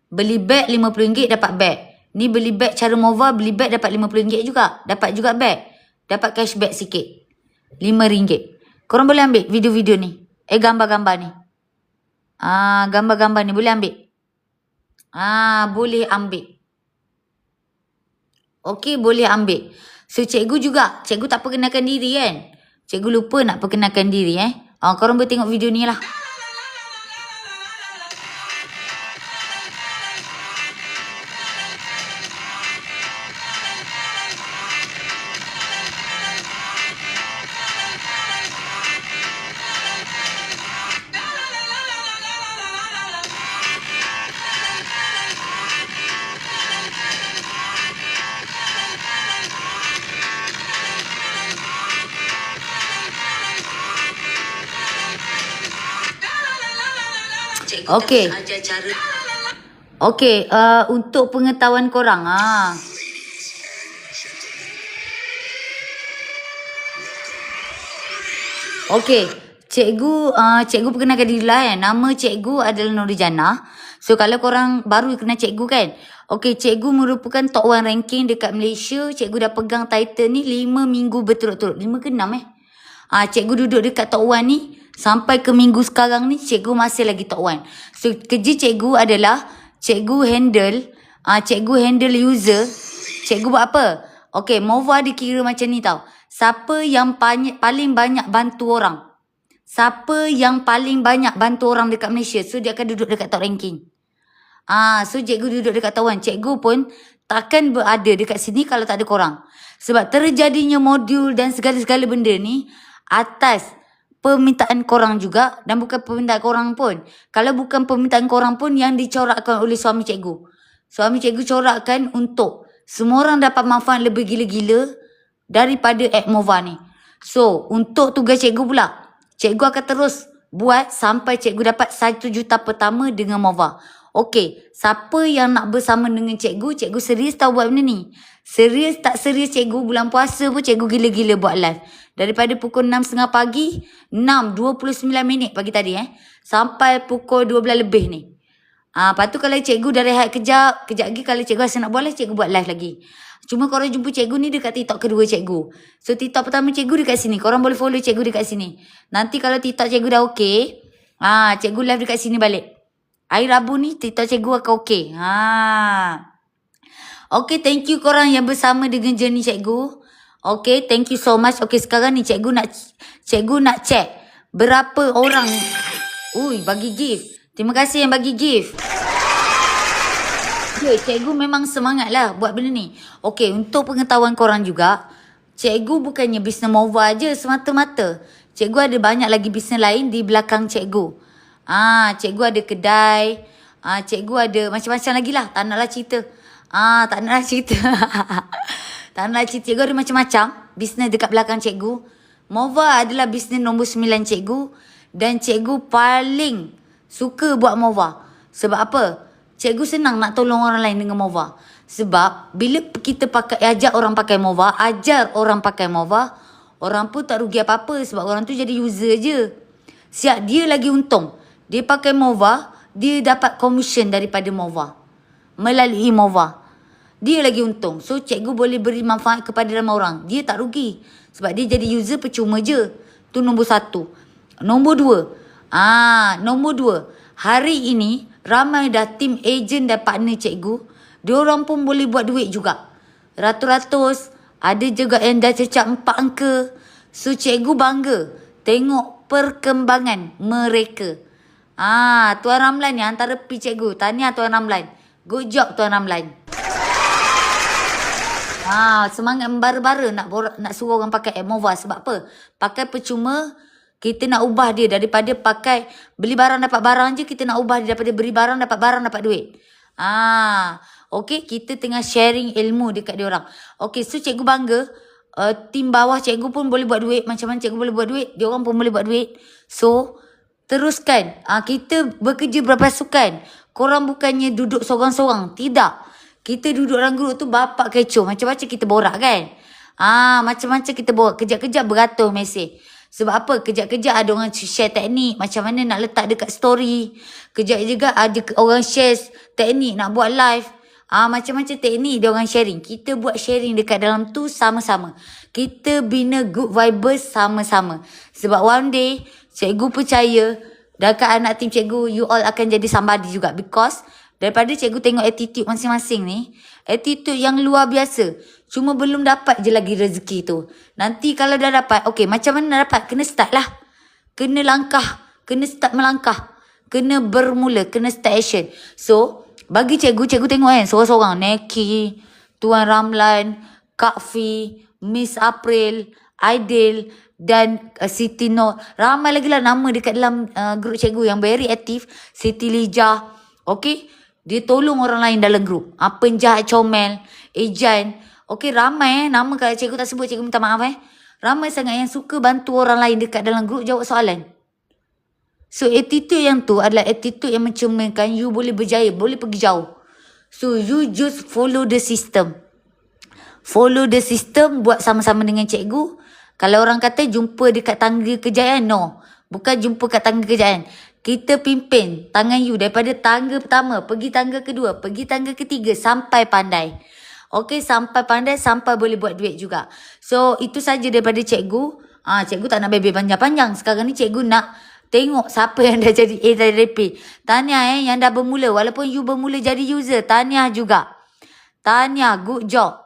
Beli beg RM50 dapat beg. Ni beli beg cara Mova, beli beg dapat RM50 juga. Dapat juga beg. Dapat cashback sikit. RM5. Korang boleh ambil video-video ni. Gambar-gambar ni. Gambar-gambar ni boleh ambil. Boleh ambil. Okey, boleh ambil. So, cikgu juga. Cikgu tak perkenalkan diri kan? Cikgu lupa nak perkenalkan diri korang boleh tengok video ni lah. Okey. Okey, untuk pengetahuan korang. Okey, cikgu perkenalkan diri lah Nama cikgu adalah Norijana. So, kalau korang baru kenal cikgu kan. Okey, cikgu merupakan top 1 ranking dekat Malaysia. Cikgu dah pegang title ni 5 minggu berturut-turut. 5 ke 6 cikgu duduk dekat top 1 ni. Sampai ke minggu sekarang ni, cikgu masih lagi top 1. So, kerja cikgu adalah cikgu handle user. Cikgu buat apa? Okey, Mova dikira macam ni tau. Siapa yang paling banyak bantu orang? Siapa yang paling banyak bantu orang dekat Malaysia? So, dia akan duduk dekat top ranking. So, cikgu duduk dekat top 1. Cikgu pun takkan berada dekat sini kalau tak ada korang. Sebab terjadinya modul dan segala-segala benda ni atas permintaan korang juga, dan bukan permintaan korang pun. Kalau bukan permintaan korang pun, yang dicorakkan oleh suami cikgu. Suami cikgu corakkan untuk semua orang dapat manfaat lebih gila-gila daripada app Mova ni. So, untuk tugas cikgu pula, cikgu akan terus buat sampai cikgu dapat 1 juta pertama dengan Mova. Okey, siapa yang nak bersama dengan cikgu? Cikgu serius tau buat benda ni. Serius tak serius cikgu, bulan puasa pun cikgu gila-gila buat live. Daripada pukul 6.30 pagi, 6.29 pagi tadi sampai pukul 12 lebih ni. Lepas tu kalau cikgu dah rehat kejap lagi kalau cikgu rasa nak buat live, cikgu buat live lagi. Cuma korang jumpa cikgu ni dekat TikTok kedua cikgu. So, TikTok pertama cikgu dekat sini. Korang boleh follow cikgu dekat sini. Nanti kalau TikTok cikgu dah okey, cikgu live dekat sini balik. Hari Rabu ni TikTok cikgu akan okey. Okey, thank you korang yang bersama dengan journey cikgu. Okey, thank you so much. Okey, sekarang ni cikgu nak check berapa orang bagi gift. Terima kasih yang bagi gift. Cikgu memang semangat lah buat benda ni. Okey, untuk pengetahuan korang juga, cikgu bukannya bisnes Mova je semata-mata. Cikgu ada banyak lagi bisnes lain di belakang cikgu. Cikgu ada kedai. Cikgu ada macam-macam lagi lah. Tak naklah cerita. Tak naklah cerita. Tak naklah cerita. Cikgu ada macam-macam bisnes dekat belakang cikgu. Mova adalah bisnes nombor 9 cikgu. Dan cikgu paling suka buat Mova. Sebab apa? Cikgu senang nak tolong orang lain dengan Mova. Sebab bila kita ajak orang pakai Mova, ajar orang pakai Mova, orang pun tak rugi apa-apa sebab orang tu jadi user je. Siap dia lagi untung. Dia pakai Mova, dia dapat commission daripada Mova. Melalui Mova. Dia lagi untung. So, cikgu boleh beri manfaat kepada ramai orang. Dia tak rugi. Sebab dia jadi user percuma je. Tu nombor 1. Nombor 2. Nombor 2. Hari ini, ramai dah tim ejen dan partner cikgu. Diorang pun boleh buat duit juga. Ratus-ratus. Ada juga yang dah cecak 4 angka. So, cikgu bangga tengok perkembangan mereka. Tuan Ramlan ni antara P cikgu. Tahniah Tuan Ramlan. Good job Tuan Ramlan. Semangat membara-bara nak suruh orang pakai app Mova. Sebab apa? Pakai percuma, kita nak ubah dia daripada pakai beli barang dapat barang je, kita nak ubah dia daripada beli barang dapat duit. Okey, kita tengah sharing ilmu dekat dia orang. Okey, so cikgu bangga. Tim bawah cikgu pun boleh buat duit. Macam mana cikgu boleh buat duit, dia orang pun boleh buat duit. So, teruskan. Kita bekerja berpasukan. Korang bukannya duduk sorang-sorang. Tidak. Kita duduk dalam grup tu bapak kecoh. Macam-macam kita borak kan. Macam-macam kita borak. Kejap-kejap beratur mesej. Sebab apa? Kejap-kejap ada orang share teknik. Macam mana nak letak dekat story. Kejap juga ada orang share teknik nak buat live. Macam-macam teknik dia orang sharing. Kita buat sharing dekat dalam tu sama-sama. Kita bina good vibes sama-sama. Sebab one day, cikgu percaya Dekat anak tim cikgu, you all akan jadi somebody juga. Because daripada cikgu tengok attitude masing-masing ni, attitude yang luar biasa. Cuma belum dapat je lagi rezeki tu. Nanti kalau dah dapat, okay, macam mana nak dapat? Kena start lah. Kena langkah. Kena start melangkah. Kena bermula. Kena start action. So, bagi cikgu tengok kan, seorang-seorang. Neki, Tuan Ramlan, Kak Fi, Miss April, Aidil dan Siti Nur. Ramai lagi lah nama dekat dalam grup cikgu yang very aktif. Siti Lijah. Okay. Dia tolong orang lain dalam grup. Penjahat Comel, Ejan. Okay, ramai nama kalau cikgu tak sebut, cikgu minta maaf Ramai sangat yang suka bantu orang lain dekat dalam grup jawab soalan. So, attitude yang tu adalah attitude yang mencerminkan you boleh berjaya, boleh pergi jauh. So, you just follow the system. Follow the system, buat sama-sama dengan cikgu. Kalau orang kata jumpa dekat tangga kejayaan, no. Bukan jumpa kat tangga kejayaan. Kita pimpin tangan you daripada tangga pertama, pergi tangga kedua, pergi tangga ketiga, sampai pandai. Okay, sampai pandai, sampai boleh buat duit juga. So, itu saja daripada cikgu. Cikgu tak nak bebel panjang-panjang. Sekarang ni cikgu nak tengok siapa yang dah jadi A dari P. Tahniah yang dah bermula. Walaupun you bermula jadi user, tahniah juga. Tahniah, good job.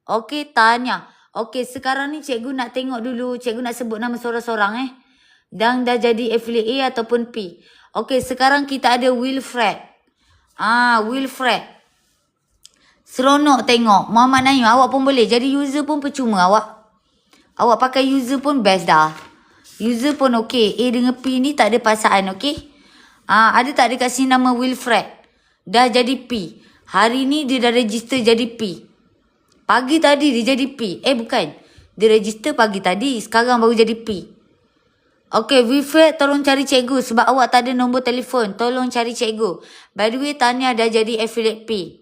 Okay, tahniah. Okay, sekarang ni cikgu nak tengok dulu. Cikgu nak sebut nama seorang-seorang Dan dah jadi affiliate A ataupun P. Okay, sekarang kita ada Wilfred. Wilfred. Seronok tengok. Muhammad Naim, awak pun boleh. Jadi user pun percuma awak. Awak pakai user pun best dah. User pun okey. A dengan P ni tak ada pasaan, okey? Ada tak dekat sini nama Wilfred? Dah jadi P. Hari ni dia dah register jadi P. Pagi tadi dia jadi P. Bukan. Dia register pagi tadi. Sekarang baru jadi P. Okey, Wilfred, tolong cari cikgu sebab awak tak ada nombor telefon. Tolong cari cikgu. By the way, Tania dah jadi affiliate P.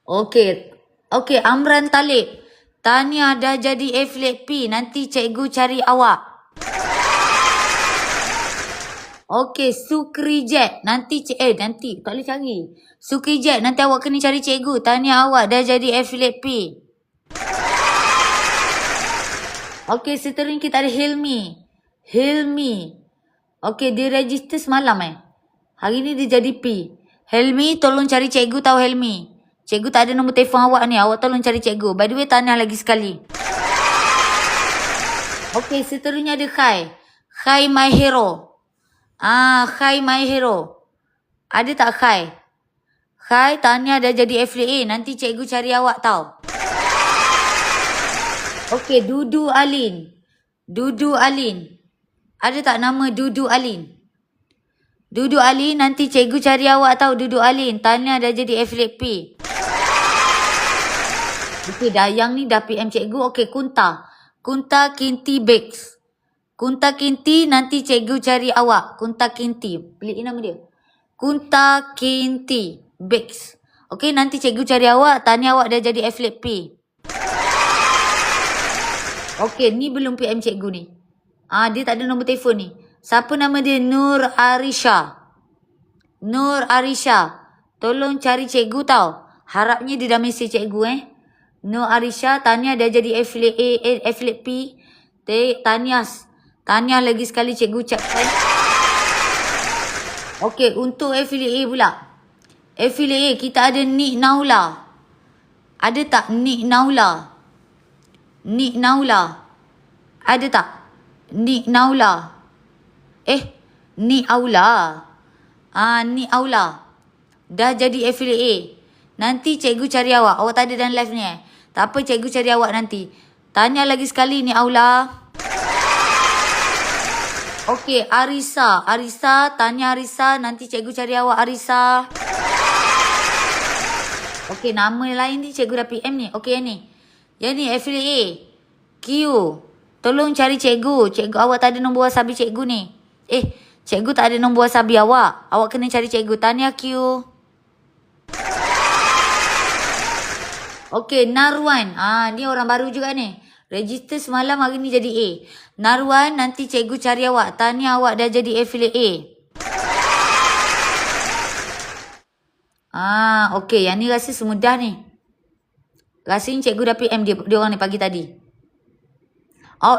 Okey, Amran Talib. Tania dah jadi affiliate P. Nanti cikgu cari awak. Okey, Sukri Jet. Nanti tak boleh cari. Sukri Jet, nanti awak kena cari cikgu. Tania awak dah jadi affiliate P. Okey, seterusnya kita ada Hilmi. Okey, dia register semalam Hari ni dia jadi P. Helmi, tolong cari cikgu tahu Helmi. Cikgu tak ada nombor telefon awak ni. Awak tolong cari cikgu. By the way, tanya lagi sekali. Okey, seterusnya ada Khai. Khai My Hero. Khai My Hero. Ada tak Khai? Khai, Tania dah jadi affiliate A. Nanti cikgu cari awak tahu. Okey, Dudu Alin. Ada tak nama Dudu Alin? Dudu Alin, nanti cikgu cari awak tahu Dudu Alin. Tania dah jadi affiliate P. Okey, dah yang ni dah PM cikgu. Okey, Kunta Kinti Bakes. Kunta Kinti, nanti cikgu cari awak. Kunta Kinti. Pelik nama dia. Kunta Kinti Bakes. Okey, nanti cikgu cari awak. Tania awak dah jadi affiliate P. Okey, ni belum PM cikgu ni. Dia tak ada nombor telefon ni. Siapa nama dia? Nur Arisha. Tolong cari cikgu tahu. Harapnya dia dah mesej cikgu Nur Arisha, Tania dah jadi affiliate A, affiliate P. Tania lagi sekali cikgu ucapkan. Okey, untuk affiliate A pula. Affiliate A, kita ada Nik Naula. Ada tak Nik Naula? Ada tak? Nik Naula. Nik Aula. Nik Aula. Dah jadi affiliate A. Nanti cikgu cari awak. Awak tak ada dalam live ni Tak apa, cikgu cari awak nanti. Tanya lagi sekali Nik Aula. Okey, Arisa. Tanya Arisa. Nanti cikgu cari awak Arisa. Okey, nama lain ni cikgu dah PM ni. Okey, yang ni. Yang ni affiliate A. Q. Tolong cari cikgu. Cikgu awak tak ada nombor wasabi cikgu ni. Cikgu tak ada nombor wasabi awak. Awak kena cari cikgu. Tanya Q. Okey, Narwan. Ni orang baru juga ni. Register semalam, hari ni jadi A. Narwan, nanti cikgu cari awak. Tanya awak dah jadi affiliate A. Okey, yang ni rasa semudah ni. Rasanya cikgu dah PM dia orang ni pagi tadi.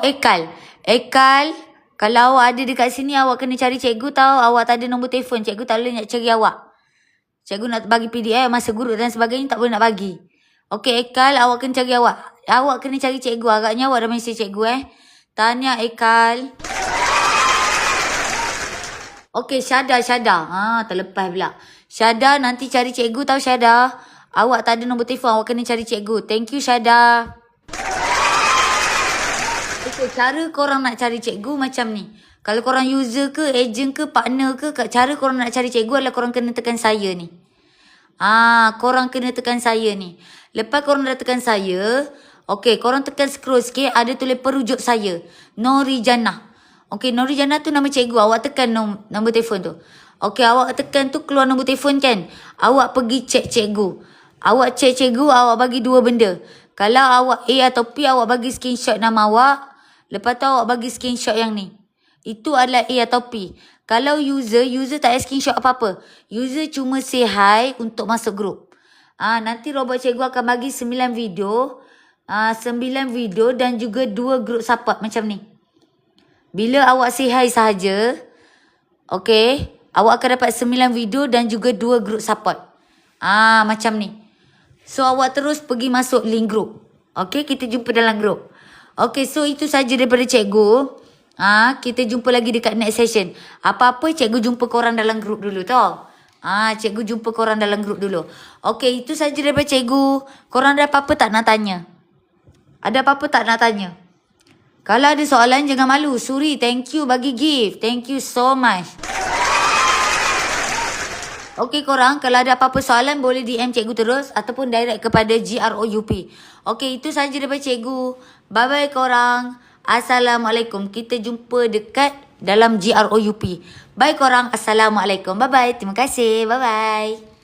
Ekal. Kalau awak ada dekat sini, awak kena cari cikgu tau. Awak tak ada nombor telefon, cikgu tak boleh nak cari awak. Cikgu nak bagi PDF, masa guru dan sebagainya tak boleh nak bagi. Okey, Ekal, awak kena cari awak. Awak kena cari cikgu. Agaknya awak dah mesej cikgu Tahniah Ekal. Okey, Syada. Terlepas pula. Syada, nanti cari cikgu tau Syada. Awak tak ada nombor telefon, awak kena cari cikgu. Thank you Syada. Okay, cara korang nak cari cikgu macam ni. Kalau korang user ke, agent ke, partner ke, cara korang nak cari cikgu adalah korang kena tekan saya ni. Korang kena tekan saya ni. Lepas korang dah tekan saya, okay, korang tekan scroll sikit, ada tulis perujuk saya. Norijana. Okay, Norijana tu nama cikgu. Awak tekan nombor telefon tu. Okay, awak tekan tu keluar nombor telefon kan. Awak pergi check cikgu. Awak check cikgu, awak bagi dua benda. Kalau awak A atau P, awak bagi screenshot nama awak. Lepas tu awak bagi screenshot yang ni. Itu adalah A atau P. Kalau user tak ada screenshot apa-apa. User cuma say hi untuk masuk grup. Nanti robot cikgu akan bagi 9 video. 9 video dan juga 2 grup support macam ni. Bila awak say hi sahaja, okay, awak akan dapat 9 video dan juga 2 grup support. Macam ni. So, awak terus pergi masuk link grup. Okay, kita jumpa dalam grup. Okay, so itu saja daripada cikgu. Kita jumpa lagi dekat next session. Apa-apa cikgu jumpa korang dalam grup dulu tau. Cikgu jumpa korang dalam grup dulu. Okay, itu saja daripada cikgu. Korang ada apa-apa tak nak tanya? Ada apa-apa tak nak tanya? Kalau ada soalan jangan malu. Suri, thank you bagi gift. Thank you so much. Okey korang, kalau ada apa-apa soalan boleh DM cikgu terus ataupun direct kepada GROUP. Okey, itu saja daripada cikgu. Bye-bye korang. Assalamualaikum. Kita jumpa dekat dalam GROUP. Bye korang. Assalamualaikum. Bye-bye. Terima kasih. Bye-bye.